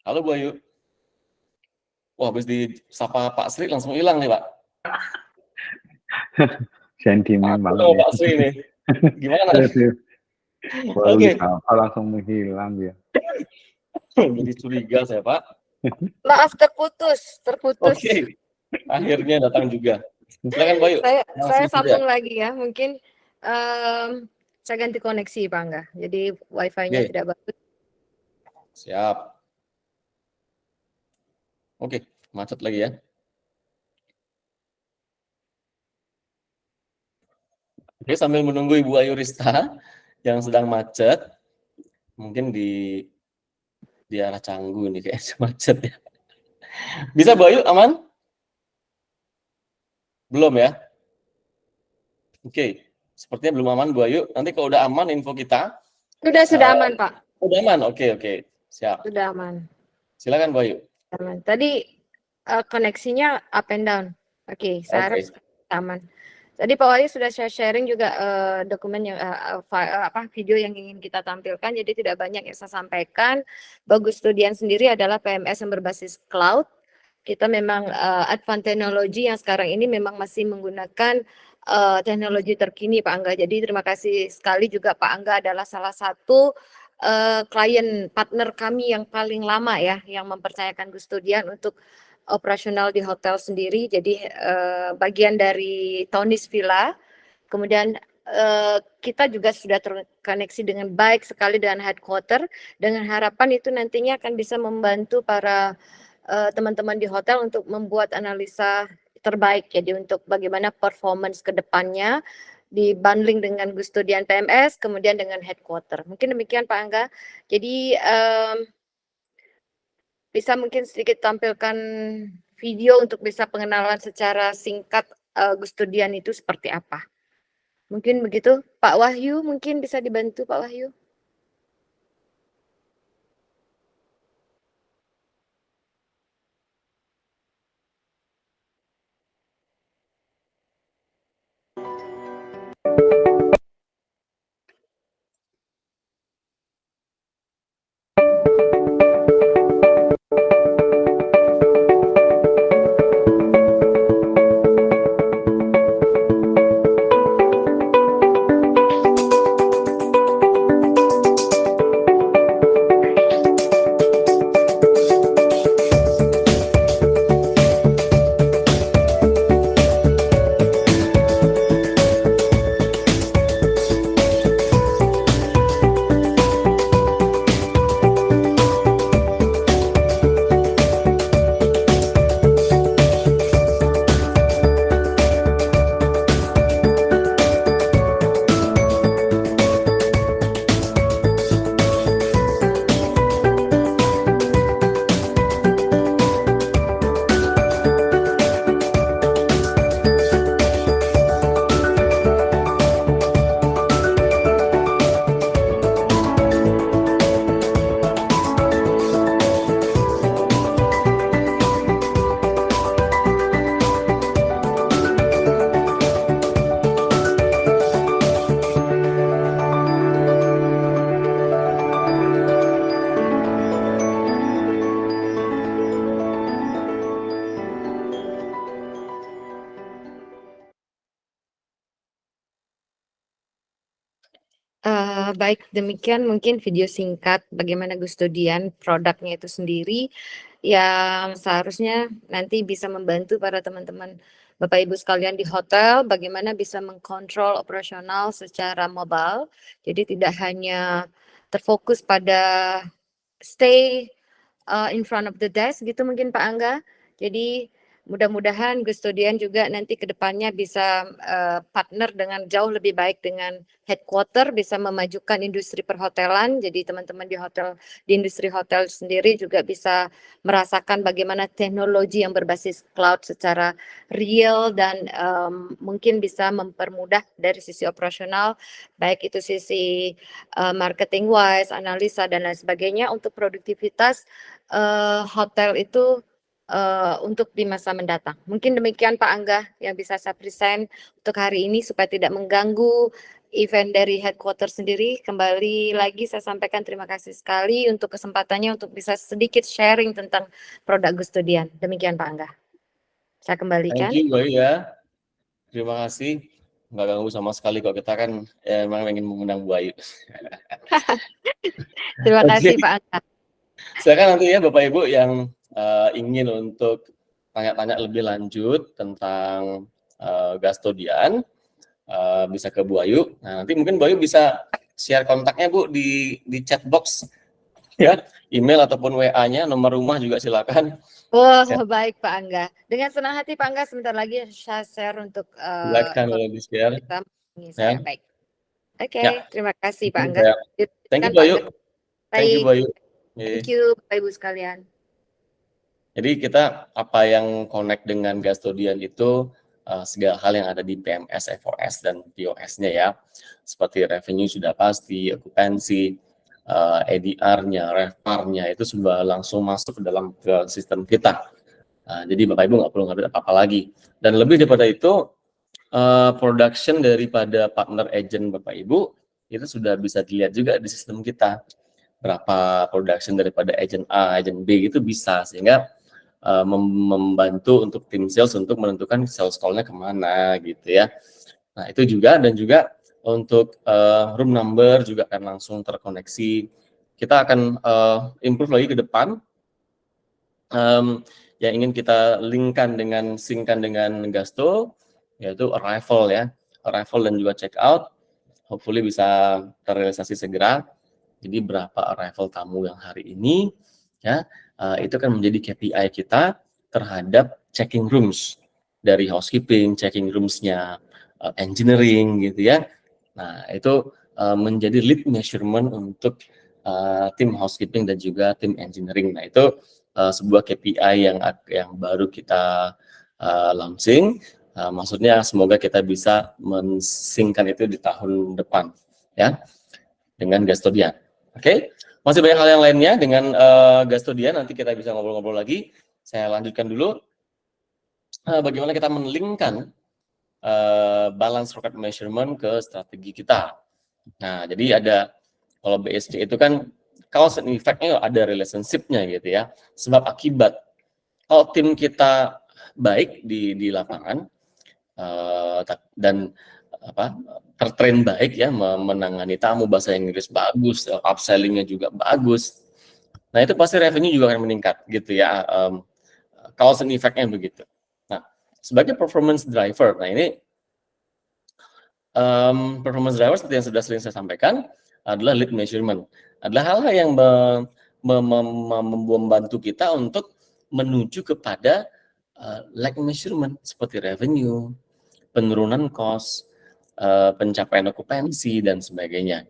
Halo Bu Ayu. Wah, habis disapa Pak Sri langsung hilang nih Pak. Sentimen Aku banget sama ya. Pak Sri nih. Gimana? Baru Oke. disapa langsung menghilang dia. Jadi curiga saya Pak. Maaf terputus. Oke. Akhirnya datang juga. Silakan Bu Ayu. Saya sambung lagi ya. Mungkin saya ganti koneksi Pak Angga. Jadi wifi-nya tidak bagus. Siap. Oke, macet lagi ya. Oke, sambil menunggu Ibu Ayu Rista yang sedang macet, mungkin di arah Canggu nih kayaknya macet ya. Bisa Bu Ayu aman? Belum ya? Oke, sepertinya belum aman Bu Ayu. Nanti kalau udah aman info kita. Sudah aman Pak. Udah aman, oke. Siap. Sudah aman. Silakan Bu Ayu. Aman. Tadi koneksinya up and down. Oke, saya harap aman. Tadi Pak Wahyu sudah sharing juga dokumen yang video yang ingin kita tampilkan. Jadi tidak banyak yang saya sampaikan. Gastodian sendiri adalah PMS yang berbasis cloud. Kita memang advance teknologi yang sekarang ini memang masih menggunakan teknologi terkini Pak Angga. Jadi terima kasih sekali juga Pak Angga adalah salah satu klien partner kami yang paling lama ya, yang mempercayakan Gastodian untuk operasional di hotel sendiri. Jadi bagian dari Tony's Villa. Kemudian kita juga sudah terkoneksi dengan baik sekali dengan headquarter, dengan harapan itu nantinya akan bisa membantu para teman-teman di hotel untuk membuat analisa terbaik. Jadi untuk bagaimana performance ke depannya dibundling dengan Gastodian PMS, kemudian dengan headquarter. Mungkin demikian Pak Angga. Jadi bisa mungkin sedikit tampilkan video untuk bisa pengenalan secara singkat Gastodian itu seperti apa. Mungkin begitu. Pak Wahyu mungkin bisa dibantu Pak Wahyu. Baik, demikian mungkin video singkat bagaimana Gustodian produknya itu sendiri yang seharusnya nanti bisa membantu para teman-teman Bapak Ibu sekalian di hotel bagaimana bisa mengkontrol operasional secara mobile. Jadi tidak hanya terfokus pada stay in front of the desk gitu mungkin Pak Angga. Jadi mudah-mudahan Gustodian juga nanti ke depannya bisa partner dengan jauh lebih baik dengan headquarter, bisa memajukan industri perhotelan. Jadi teman-teman di industri hotel sendiri juga bisa merasakan bagaimana teknologi yang berbasis cloud secara real dan mungkin bisa mempermudah dari sisi operasional, baik itu sisi marketing wise, analisa dan lain sebagainya untuk produktivitas hotel itu untuk di masa mendatang. Mungkin demikian Pak Angga yang bisa saya present untuk hari ini supaya tidak mengganggu event dari headquarter sendiri. Kembali lagi saya sampaikan terima kasih sekali untuk kesempatannya untuk bisa sedikit sharing tentang produk Gustodian. Demikian Pak Angga. Saya kembalikan. Thank you Mbak Ayu ya. Terima kasih. Nggak ganggu sama sekali kok, kita kan emang ingin mengundang Bu Ayu. Terima kasih Pak Angga. Silakan nanti ya Bapak Ibu yang ingin untuk tanya-tanya lebih lanjut tentang Gustodian, bisa ke Bu Ayu. Nah, nanti mungkin Bu Ayu bisa share kontaknya Bu di chat box ya, email ataupun WA-nya, nomor rumah juga silakan. Wah, baik Pak Angga. Dengan senang hati Pak Angga sebentar lagi saya share untuk Silakan boleh di-share. Ya. Baik. Oke, terima kasih Pak Angga. Thank you Bu Ayu. Thank you Bu Ayu. Thank you Bapak Ibu sekalian. Jadi kita apa yang connect dengan Gustodian itu segala hal yang ada di PMS, FOS, dan POS-nya ya. Seperti revenue sudah pasti, okupansi, ADR-nya, RevPAR-nya itu sudah langsung masuk ke dalam sistem kita. Jadi Bapak Ibu nggak perlu ngerti apa-apa lagi. Dan lebih daripada itu, production daripada partner agent Bapak Ibu itu sudah bisa dilihat juga di sistem kita. Berapa production daripada agent A, agent B itu bisa, sehingga membantu untuk tim sales untuk menentukan sales call-nya kemana gitu ya. Nah itu juga, dan juga untuk room number juga akan langsung terkoneksi. Kita akan improve lagi ke depan. Yang ingin kita synckan dengan Gusto, yaitu arrival ya, arrival dan juga check out, hopefully bisa terrealisasi segera. Jadi berapa arrival tamu yang hari ini ya, itu kan menjadi KPI kita terhadap checking rooms, dari housekeeping, checking rooms-nya, engineering gitu ya. Nah itu menjadi lead measurement untuk tim housekeeping dan juga tim engineering. Nah itu sebuah KPI yang baru kita launching. Maksudnya semoga kita bisa mensingkan itu di tahun depan ya dengan Gustodian. Oke. Masih banyak hal yang lainnya dengan Gustodian, nanti kita bisa ngobrol-ngobrol lagi. Saya lanjutkan dulu bagaimana kita men-linkkan balance rocket measurement ke strategi kita. Nah, jadi ada, kalau BSC itu kan cause and effect-nya ada relationship-nya gitu ya, sebab akibat. Kalau tim kita baik di lapangan dan tertrain baik ya, menangani tamu, bahasa Inggris bagus, upselling-nya juga bagus. Nah, itu pasti revenue juga akan meningkat gitu ya. Cause and effect-nya begitu. Nah, sebagai performance driver, nah ini performance driver seperti yang sudah sering saya sampaikan adalah lead measurement. Adalah hal-hal yang membantu kita untuk menuju kepada lag measurement seperti revenue, penurunan cost, pencapaian okupansi dan sebagainya.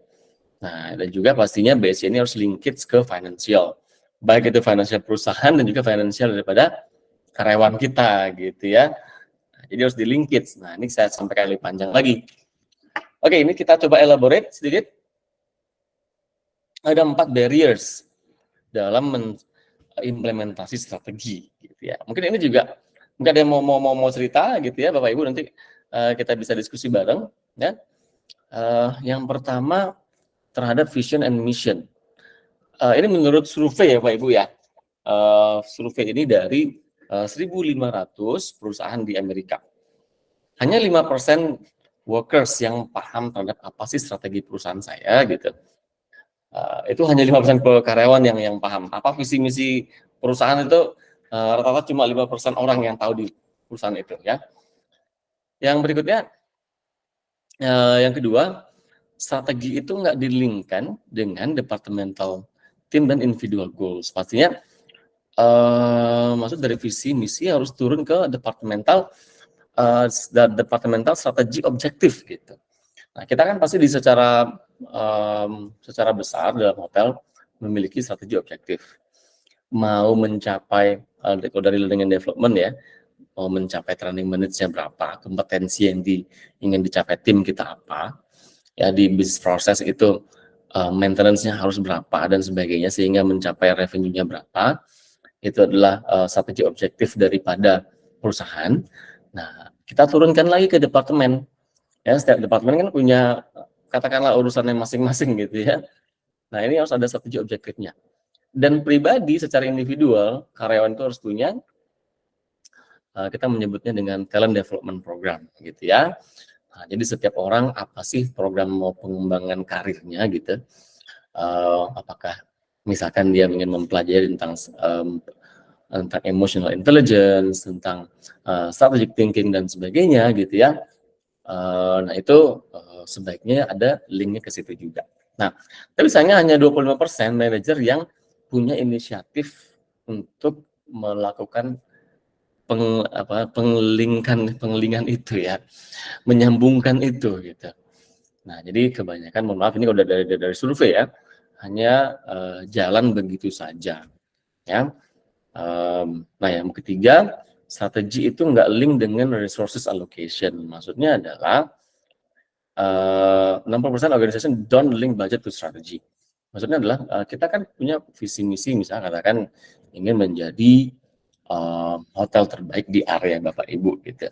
Nah, dan juga pastinya BSC ini harus linkage ke financial, baik itu financial perusahaan dan juga financial daripada karyawan kita gitu ya. Nah, jadi harus di linkage. Nah, ini saya sampaikan lebih panjang lagi. Oke, ini kita coba elaborate sedikit. Ada 4 barriers dalam implementasi strategi gitu ya. Mungkin ini juga mungkin ada yang mau cerita gitu ya Bapak Ibu, nanti kita bisa diskusi bareng ya. Yang pertama terhadap vision and mission. Ini menurut survei ya Pak Ibu ya. Survei ini dari 1.500 perusahaan di Amerika. Hanya 5% workers yang paham terhadap apa sih strategi perusahaan saya gitu. Itu hanya 5% karyawan yang paham. Apa visi misi perusahaan itu rata-rata cuma 5% orang yang tahu di perusahaan itu ya. Yang berikutnya, yang kedua, strategi itu nggak di-link-kan dengan departmental team dan individual goals. Pastinya maksud dari visi misi harus turun ke departmental strategi objektif gitu. Nah, kita kan pasti secara besar dalam hotel memiliki strategi objektif. Mau mencapai kalau dari learning and development ya, mau mencapai training minutes-nya berapa, kompetensi yang ingin dicapai tim kita apa, ya di business process itu maintenance-nya harus berapa dan sebagainya sehingga mencapai revenue-nya berapa. Itu adalah strategi objektif daripada perusahaan. Nah, kita turunkan lagi ke departemen. Ya, setiap departemen kan punya katakanlah urusannya masing-masing gitu ya. Nah, ini harus ada strategi objektifnya. Dan pribadi secara individual, karyawan itu harus punya, kita menyebutnya dengan talent development program gitu ya. Nah, jadi setiap orang apa sih program mau pengembangan karirnya gitu. Apakah misalkan dia ingin mempelajari tentang emotional intelligence, tentang strategic thinking dan sebagainya gitu ya. Nah itu sebaiknya ada linknya ke situ juga. Nah, tapi sayangnya hanya 25% manajer yang punya inisiatif untuk melakukan pengelingan itu ya, menyambungkan itu gitu. Nah, jadi kebanyakan, mohon maaf ini udah dari survei ya, hanya jalan begitu saja ya. Nah, yang ketiga, strategi itu nggak link dengan resources allocation. Maksudnya adalah 60% organization don't link budget to strategy. Maksudnya adalah kita kan punya visi misi, misalnya katakan ingin menjadi hotel terbaik di area Bapak Ibu gitu.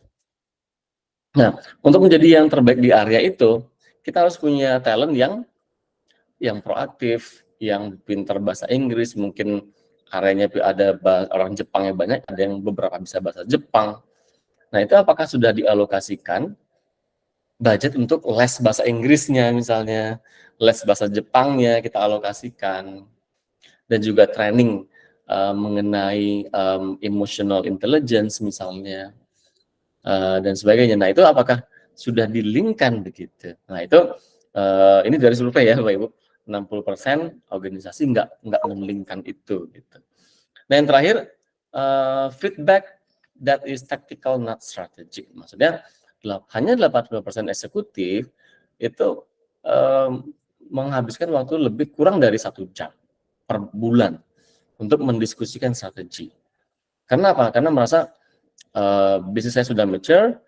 Nah, untuk menjadi yang terbaik di area itu, kita harus punya talent yang proaktif, yang pintar bahasa Inggris, mungkin areanya ada orang Jepangnya banyak, ada yang beberapa bisa bahasa Jepang. Nah, itu apakah sudah dialokasikan budget untuk les bahasa Inggrisnya misalnya, les bahasa Jepangnya kita alokasikan, dan juga training mengenai emotional intelligence misalnya, dan sebagainya. Nah, itu apakah sudah dilingkan begitu? Nah, itu ini dari survei ya Bapak Ibu, 60% organisasi nggak melingkan itu gitu. Nah, yang terakhir, feedback that is tactical not strategic. Maksudnya hanya 80% eksekutif itu menghabiskan waktu lebih kurang dari 1 jam per bulan untuk mendiskusikan strategi. Karena apa? Karena merasa bisnis saya sudah mature,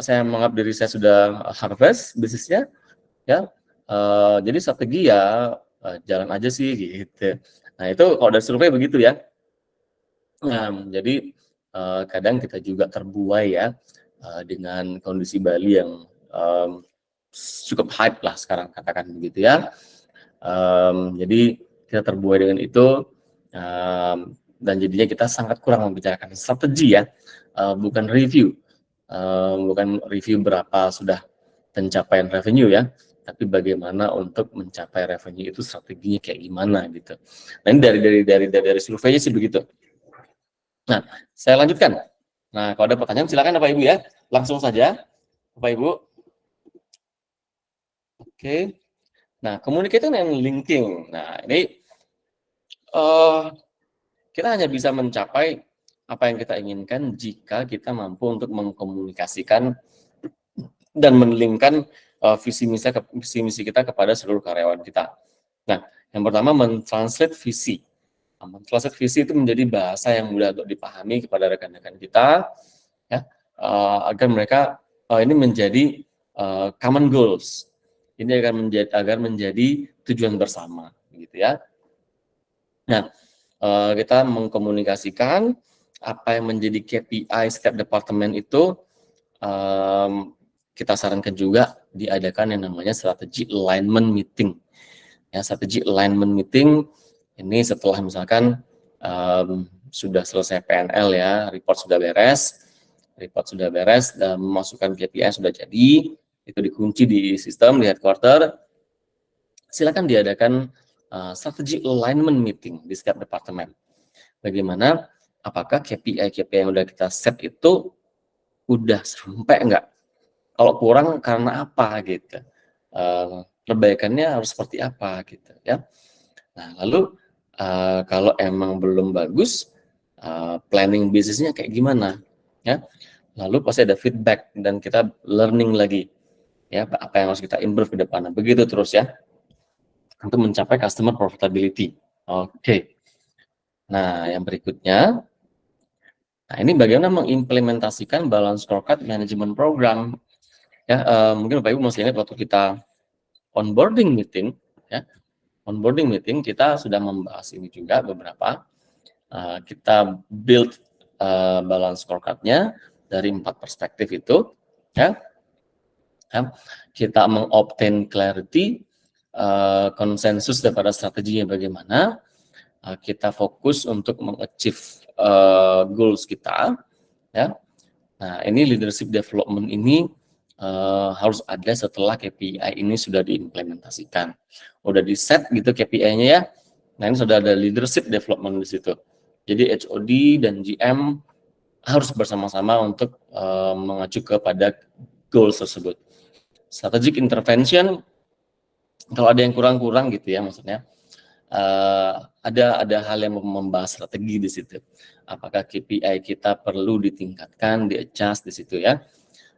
saya menganggap diri saya sudah harvest bisnisnya, ya. Jadi strategi ya jalan aja sih gitu. Nah, itu kalau dari survei begitu ya. Nah, jadi kadang kita juga terbuai ya dengan kondisi Bali yang cukup hype lah sekarang, katakan begitu ya. Jadi kita terbuai dengan itu, dan jadinya kita sangat kurang membicarakan strategi ya, bukan review berapa sudah pencapaian revenue ya, tapi bagaimana untuk mencapai revenue itu strateginya kayak gimana gitu. Nah, ini dari surveinya sih begitu. Nah, saya lanjutkan. Nah, kalau ada pertanyaan silakan Bapak Ibu ya, langsung saja Bapak Ibu. Oke. Nah, communicating and linking. Nah, ini kita hanya bisa mencapai apa yang kita inginkan jika kita mampu untuk mengkomunikasikan dan melingkan visi misi kita kepada seluruh karyawan kita. Nah, yang pertama mentranslate visi. Mentranslate visi itu menjadi bahasa yang mudah untuk dipahami kepada rekan-rekan kita, ya, agar mereka ini menjadi common goals. Ini agar menjadi tujuan bersama, gitu ya. Nah, kita mengkomunikasikan apa yang menjadi KPI setiap departemen itu. Kita sarankan juga diadakan yang namanya strategi alignment meeting. Ya, strategi alignment meeting ini setelah misalkan sudah selesai PNL ya, report sudah beres, dan memasukkan KPI sudah jadi. itu dikunci di sistem, di headquarter, silakan diadakan strategic alignment meeting di setiap departemen. Bagaimana, apakah KPI yang udah kita set itu udah sampai enggak? Kalau kurang karena apa gitu? Perbaikannya harus seperti apa gitu ya? Nah, lalu kalau emang belum bagus, planning bisnisnya kayak gimana ya? Lalu pasti ada feedback dan kita learning lagi ya, apa yang harus kita improve ke depan. Begitu terus ya, untuk mencapai customer profitability. Oke. Nah, yang berikutnya, nah ini bagaimana mengimplementasikan balance scorecard management program. Ya, mungkin Bapak Ibu masih ingat waktu kita onboarding meeting, ya, onboarding meeting kita sudah membahas ini juga beberapa. Kita build balance scorecard-nya dari 4 perspektif itu, ya. Kita mengobtain clarity, konsensus daripada strateginya bagaimana, kita fokus untuk mengachieve goals kita, ya. Nah, ini leadership development ini harus ada setelah KPI ini sudah diimplementasikan, udah di set gitu KPI-nya ya. Nah, ini sudah ada leadership development di situ. Jadi HOD dan GM harus bersama-sama untuk mengacu kepada goals tersebut. Strategic intervention, kalau ada yang kurang-kurang gitu ya, maksudnya ada hal yang membahas strategi di situ. Apakah KPI kita perlu ditingkatkan, di-adjust di situ ya.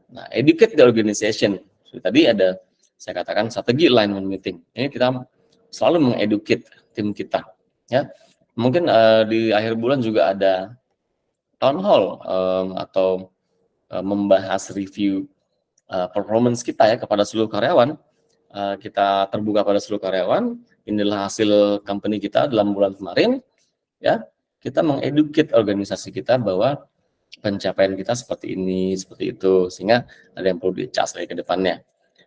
Nah, educate the organization. Tadi ada saya katakan strategi alignment meeting. Ini kita selalu mengeducate tim kita ya. Mungkin di akhir bulan juga ada town hall atau membahas review performance kita ya kepada seluruh karyawan. Kita terbuka pada seluruh karyawan. Inilah hasil company kita dalam bulan kemarin. Ya, kita mengeducate organisasi kita bahwa pencapaian kita seperti ini, seperti itu, sehingga ada yang perlu di-adjust lagi ke depannya.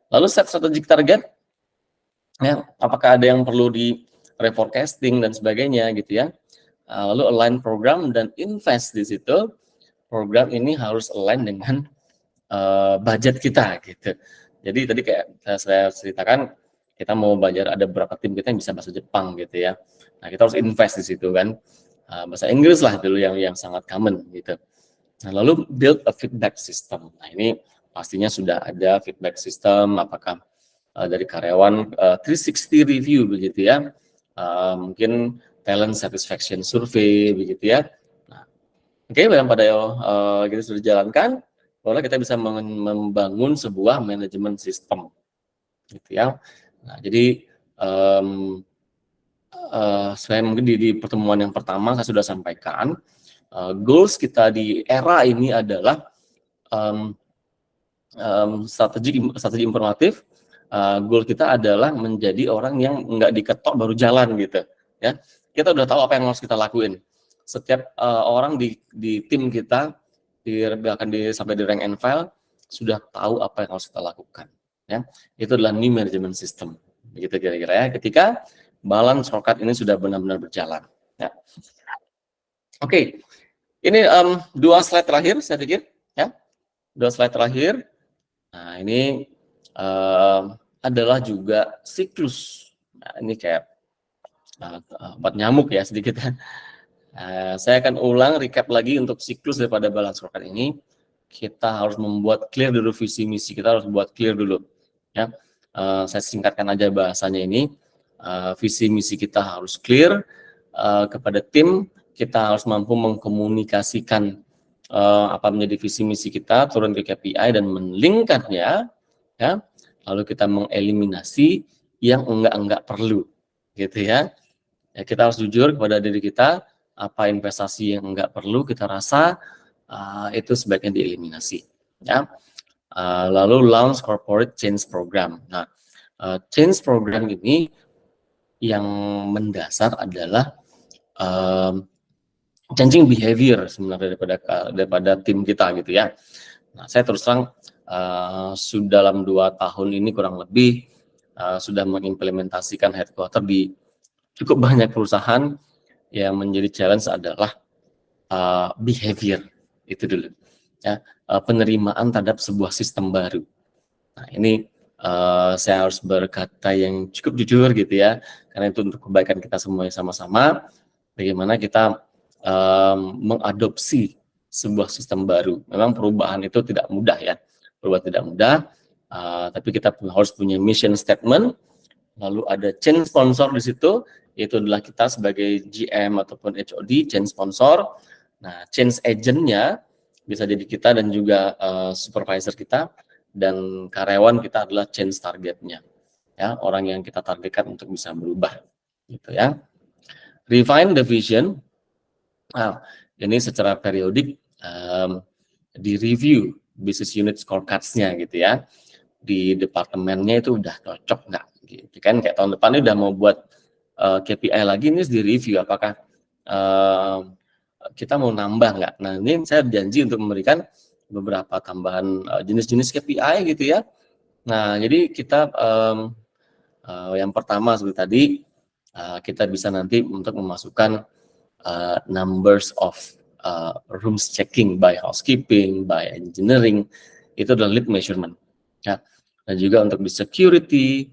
Lalu set strategic target. Ya, apakah ada yang perlu di reforecasting dan sebagainya gitu ya. Lalu align program dan invest di situ. Program ini harus align dengan budget kita gitu. Jadi tadi kayak saya ceritakan, kita mau belajar ada beberapa tim kita yang bisa bahasa Jepang gitu ya. Nah, kita harus invest di situ kan. Bahasa Inggris lah dulu yang sangat common gitu. Nah, lalu build a feedback system. Nah, ini pastinya sudah ada feedback system, apakah dari karyawan 360 review begitu ya. Mungkin talent satisfaction survey begitu ya. Nah, oke, pada kita sudah dijalankan, bahwa kita bisa membangun sebuah manajemen sistem, gitu ya. Nah, jadi saya mungkin di pertemuan yang pertama saya sudah sampaikan, goals kita di era ini adalah strategi informatif. Goal kita adalah menjadi orang yang nggak diketok baru jalan gitu, ya. Kita udah tahu apa yang harus kita lakuin. Setiap orang di tim kita, bahkan sampai di rank and file sudah tahu apa yang harus kita lakukan, ya. Itu adalah new management system, begitu kira-kira ya. Ketika balance scorecard ini sudah benar-benar berjalan, ya. Oke, ini 2 slide terakhir saya pikir, ya. 2 slide terakhir. Nah, ini adalah juga siklus. Nah, ini kayak obat nyamuk ya sedikit ya. Saya akan ulang recap lagi untuk siklus daripada balance scorecard ini. Kita harus membuat clear dulu visi misi, kita harus buat clear dulu ya. Saya singkatkan aja bahasanya ini. Visi misi kita harus clear kepada tim, kita harus mampu mengkomunikasikan apa menjadi visi misi kita, turun ke KPI dan melingkarnya ya. Lalu kita mengeliminasi yang enggak perlu gitu ya. Kita harus jujur kepada diri kita, apa investasi yang enggak perlu kita rasa itu sebaiknya dieliminasi ya. Lalu launch corporate change program. Nah, change program ini yang mendasar adalah changing behavior sebenarnya daripada tim kita gitu ya. Nah, saya terus terang sudah dalam 2 tahun ini kurang lebih sudah mengimplementasikan headquarter di cukup banyak perusahaan. Yang menjadi challenge adalah behavior itu dulu ya, penerimaan terhadap sebuah sistem baru Nah, ini saya harus berkata yang cukup jujur gitu ya, karena itu untuk kebaikan kita semua sama-sama. Bagaimana kita mengadopsi sebuah sistem baru. Memang perubahan itu tidak mudah ya, perubahan tidak mudah, tapi kita harus punya mission statement, lalu ada chain sponsor di situ, itu adalah kita sebagai GM ataupun HOD, chain sponsor. Nah, change agent-nya bisa jadi kita dan juga supervisor kita, dan karyawan kita adalah change targetnya, ya, orang yang kita targetkan untuk bisa berubah, gitu ya. Refine the vision. Nah, ini secara periodik di review business unit scorecards-nya gitu ya. Di departemennya itu udah cocok nggak? Gitu kan, kayak tahun depan ini udah mau buat KPI lagi, ini di review apakah kita mau nambah nggak? Nah, ini saya janji untuk memberikan beberapa tambahan jenis-jenis KPI gitu ya. Nah, jadi kita yang pertama seperti tadi, kita bisa nanti untuk memasukkan numbers of rooms checking by housekeeping, by engineering, itu adalah lead measurement. Ya. Dan juga untuk di security,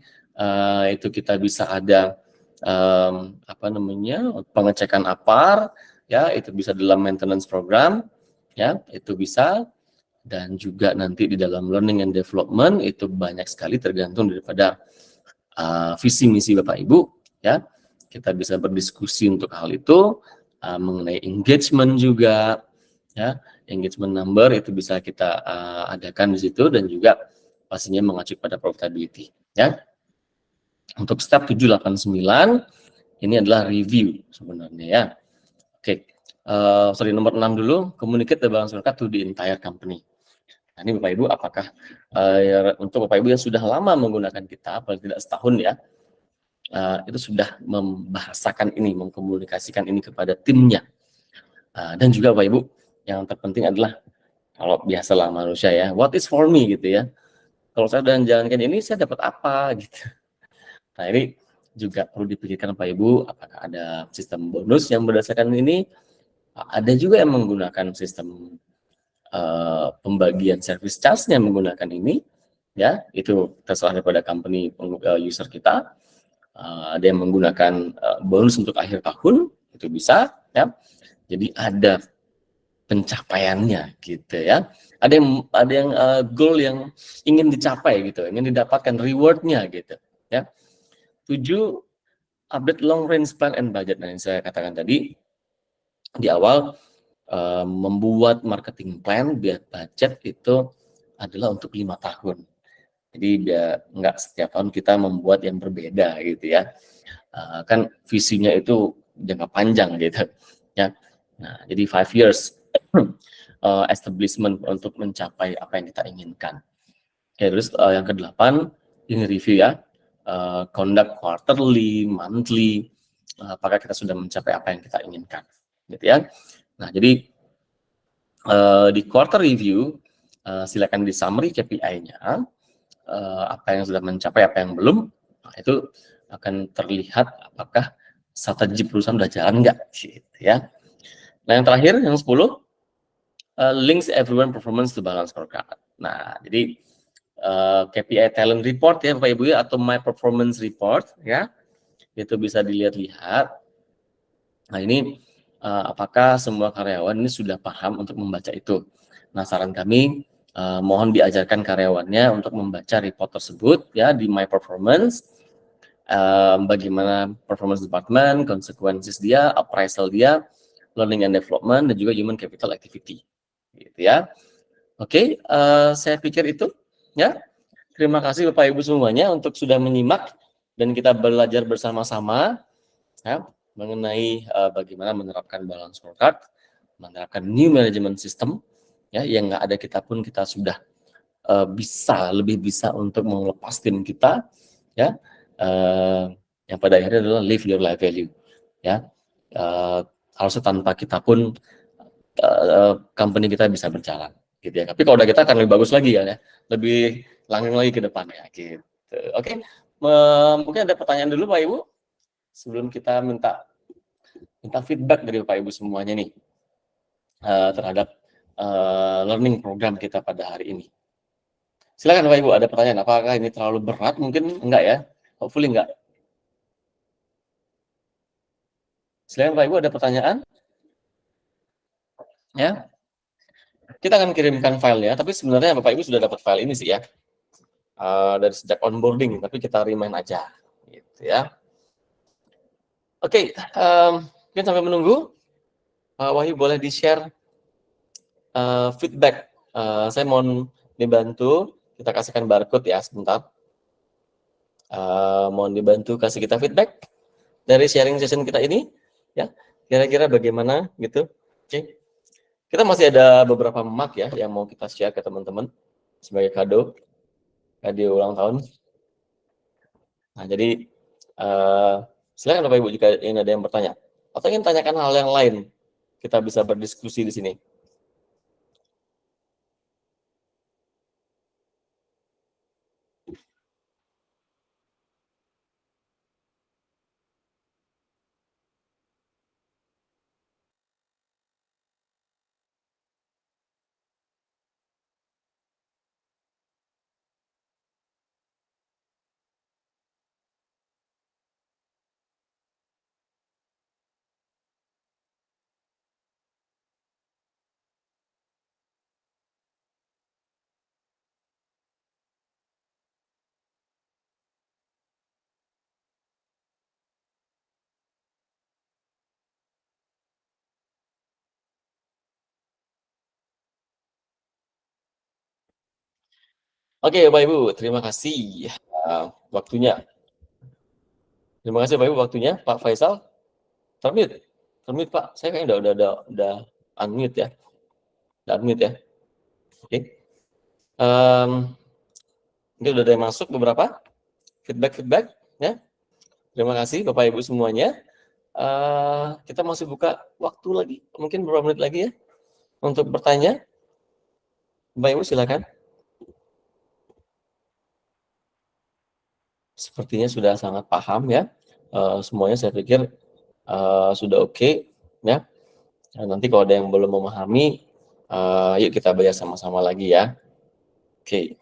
itu kita bisa ada pengecekan APAR, ya, itu bisa dalam maintenance program, ya, itu bisa. Dan juga nanti di dalam learning and development itu banyak sekali tergantung daripada visi misi Bapak Ibu, ya. Kita bisa berdiskusi untuk hal itu, mengenai engagement juga, ya, engagement number itu bisa kita adakan di situ, dan juga pastinya mengacu pada profitability, ya. Untuk step 789 ini adalah review sebenarnya, ya. Oke, nomor 6 dulu, communicate the balance scorecard to the entire company. Nah, ini Bapak Ibu, apakah untuk Bapak Ibu yang sudah lama menggunakan kita, paling tidak setahun ya, itu sudah membahasakan ini, mengkomunikasikan ini kepada timnya. Dan juga Bapak Ibu, yang terpenting adalah, kalau biasalah manusia ya, what is for me gitu ya. Kalau saya sudah menjalankan ini, saya dapat apa gitu. Nah, ini juga perlu dipikirkan Bapak Ibu, apakah ada sistem bonus yang berdasarkan ini. Ada juga yang menggunakan sistem pembagian service charge-nya menggunakan ini, ya, itu terserah daripada company user kita. Ada yang menggunakan bonus untuk akhir tahun, itu bisa, ya. Jadi ada pencapaiannya gitu ya. Ada yang goal yang ingin dicapai gitu, ingin didapatkan reward-nya gitu, ya. 7, update long range plan and budget. Nah, yang saya katakan tadi di awal, membuat marketing plan, biar budget itu adalah untuk 5 tahun. Jadi biar nggak setiap tahun kita membuat yang berbeda gitu ya. Kan visinya itu jangka panjang gitu ya. Nah, jadi 5 years establishment untuk mencapai apa yang kita inginkan. Oke, terus yang ke-8 ini review ya. Conduct quarterly, monthly, apakah kita sudah mencapai apa yang kita inginkan gitu ya. Nah, jadi di quarter review, silakan di summary KPI-nya, apa yang sudah mencapai, apa yang belum. Nah, itu akan terlihat apakah strategi perusahaan sudah jalan nggak, gitu ya. Nah, yang terakhir, yang 10, links everyone performance to balance scorecard. Nah, jadi KPI talent report ya Bapak Ibu ya, atau my performance report ya, itu bisa dilihat-lihat. Nah, ini apakah semua karyawan ini sudah paham untuk membaca itu. Nah, saran kami mohon diajarkan karyawannya untuk membaca report tersebut ya di My Performance, bagaimana performance department, consequences dia, appraisal dia, learning and development, dan juga human capital activity, gitu ya. Oke, saya pikir itu ya. Terima kasih Bapak Ibu semuanya untuk sudah menyimak dan kita belajar bersama-sama ya mengenai bagaimana menerapkan balance scorecard, menerapkan new management system ya, yang nggak ada kita pun kita sudah lebih bisa untuk melepas tim kita ya, yang pada akhirnya adalah live your life value ya. Harusnya tanpa kita pun company kita bisa berjalan gitu ya. Tapi kalau udah kita akan lebih bagus lagi ya, lebih langgeng lagi ke depannya gitu. Oke. Mungkin ada pertanyaan dulu Pak Ibu sebelum kita minta feedback dari Bapak Ibu semuanya nih terhadap learning program kita pada hari ini. Silakan Bapak Ibu, ada pertanyaan. Apakah ini terlalu berat? Mungkin enggak ya. Hopefully enggak. Silakan Bapak Ibu, ada pertanyaan? Ya. Kita akan kirimkan filenya, tapi sebenarnya Bapak Ibu sudah dapat file ini sih ya. Dari sejak onboarding, tapi kita remind aja. Gitu ya. Oke, mungkin sampai menunggu. Pak Wahyu boleh di-share feedback. Saya mohon dibantu, kita kasihkan barcode ya sebentar. Mohon dibantu kasih kita feedback dari sharing session kita ini. Ya, kira-kira bagaimana gitu. Oke. Kita masih ada beberapa mug ya yang mau kita share ke teman-teman sebagai kado ulang tahun. Nah, jadi silakan Bapak Ibu jika ingin ada yang bertanya atau ingin tanyakan hal yang lain, kita bisa berdiskusi di sini. Oke, Bapak Ibu, terima kasih waktunya. Terima kasih Bapak Ibu waktunya, Pak Faisal. Termute, Pak. Saya kayaknya udah unmute ya. Udah unmute ya. Oke. Mungkin udah ada yang masuk beberapa feedback ya. Terima kasih Bapak Ibu semuanya. Kita masih buka waktu lagi, mungkin beberapa menit lagi ya untuk bertanya. Bapak Ibu silakan. Sepertinya sudah sangat paham ya. Semuanya saya pikir sudah oke ya. Nanti kalau ada yang belum memahami, yuk kita belajar sama-sama lagi ya. Oke.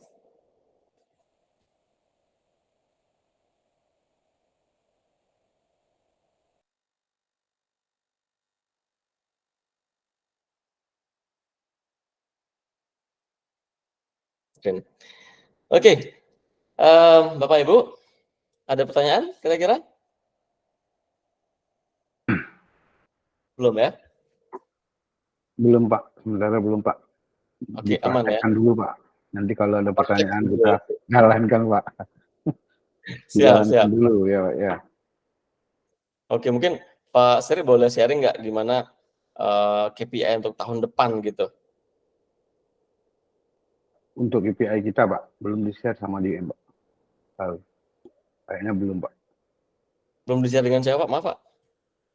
Oke. Bapak Ibu, ada pertanyaan kira-kira? Belum ya? Belum Pak, sementara belum Pak. Oke, aman ya. Dulu Pak. Nanti kalau ada pertanyaan kita jalankan Pak. Siap. Dulu ya. Oke, mungkin Pak Sri boleh sharing nggak gimana KPI untuk tahun depan gitu? Untuk KPI kita Pak, belum di-share sama dia Pak. Kayaknya belum Pak. Belum di-share dengan siapa Pak? Maaf Pak.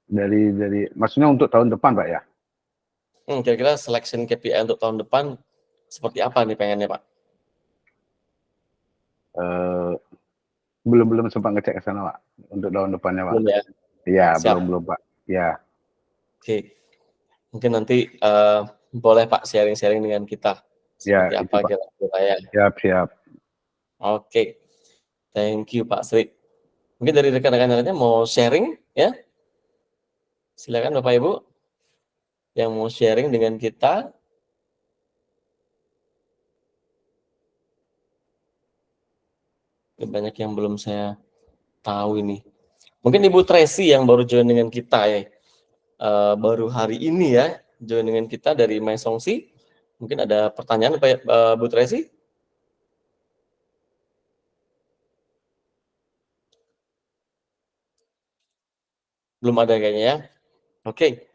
Dari maksudnya untuk tahun depan Pak ya? Kira-kira selection KPI untuk tahun depan seperti apa nih pengennya Pak? Belum sempat ngecek ke sana Pak. Untuk tahun depannya Pak. Belum ya? Iya, belum Pak. Ya. Oke. Mungkin nanti boleh Pak sharing-sharing dengan kita. Seperti ya, apa kira-kira ya? Siap. Oke. Thank you Pak Sri. Mungkin dari rekan-rekan lainnya mau sharing ya? Silakan Bapak Ibu yang mau sharing dengan kita. Banyak yang belum saya tahu ini. Mungkin Ibu Tracy yang baru join dengan kita ya. Baru hari ini ya join dengan kita dari Maisongsi. Mungkin ada pertanyaan Pak Bu Tracy? Belum ada kayaknya ya. Oke.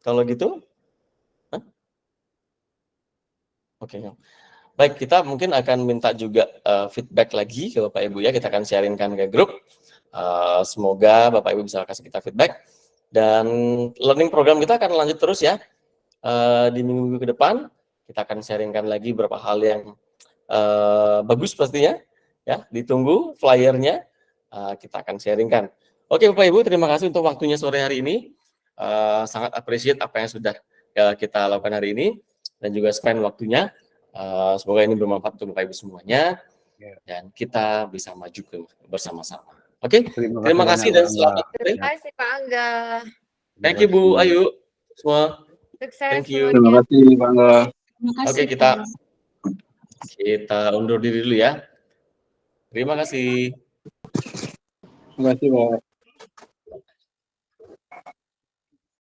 Kalau gitu, oke. Baik, kita mungkin akan minta juga feedback lagi ke Bapak Ibu ya. Kita akan sharingkan ke grup. Semoga Bapak Ibu bisa kasih kita feedback. Dan learning program kita akan lanjut terus ya. Di minggu-minggu ke depan, kita akan sharingkan lagi beberapa hal yang bagus pastinya. Ya, ditunggu flyernya. Kita akan sharingkan. Oke Bapak Ibu, terima kasih untuk waktunya sore hari ini. Sangat appreciate apa yang sudah kita lakukan hari ini. Dan juga spend waktunya. Semoga ini bermanfaat untuk Bapak Ibu semuanya Ya. dan kita bisa maju bersama-sama. Oke, Terima terima kasih banyak, dan Pak Angga. selamat sore. Terima kasih Pak Angga. Thank you Bu Ayu semua. Sukses Thank you. Terima semuanya. kasih, Pak Angga. Terima kasih. Oke, kita undur diri dulu ya. Terima kasih. Terima kasih, Pak.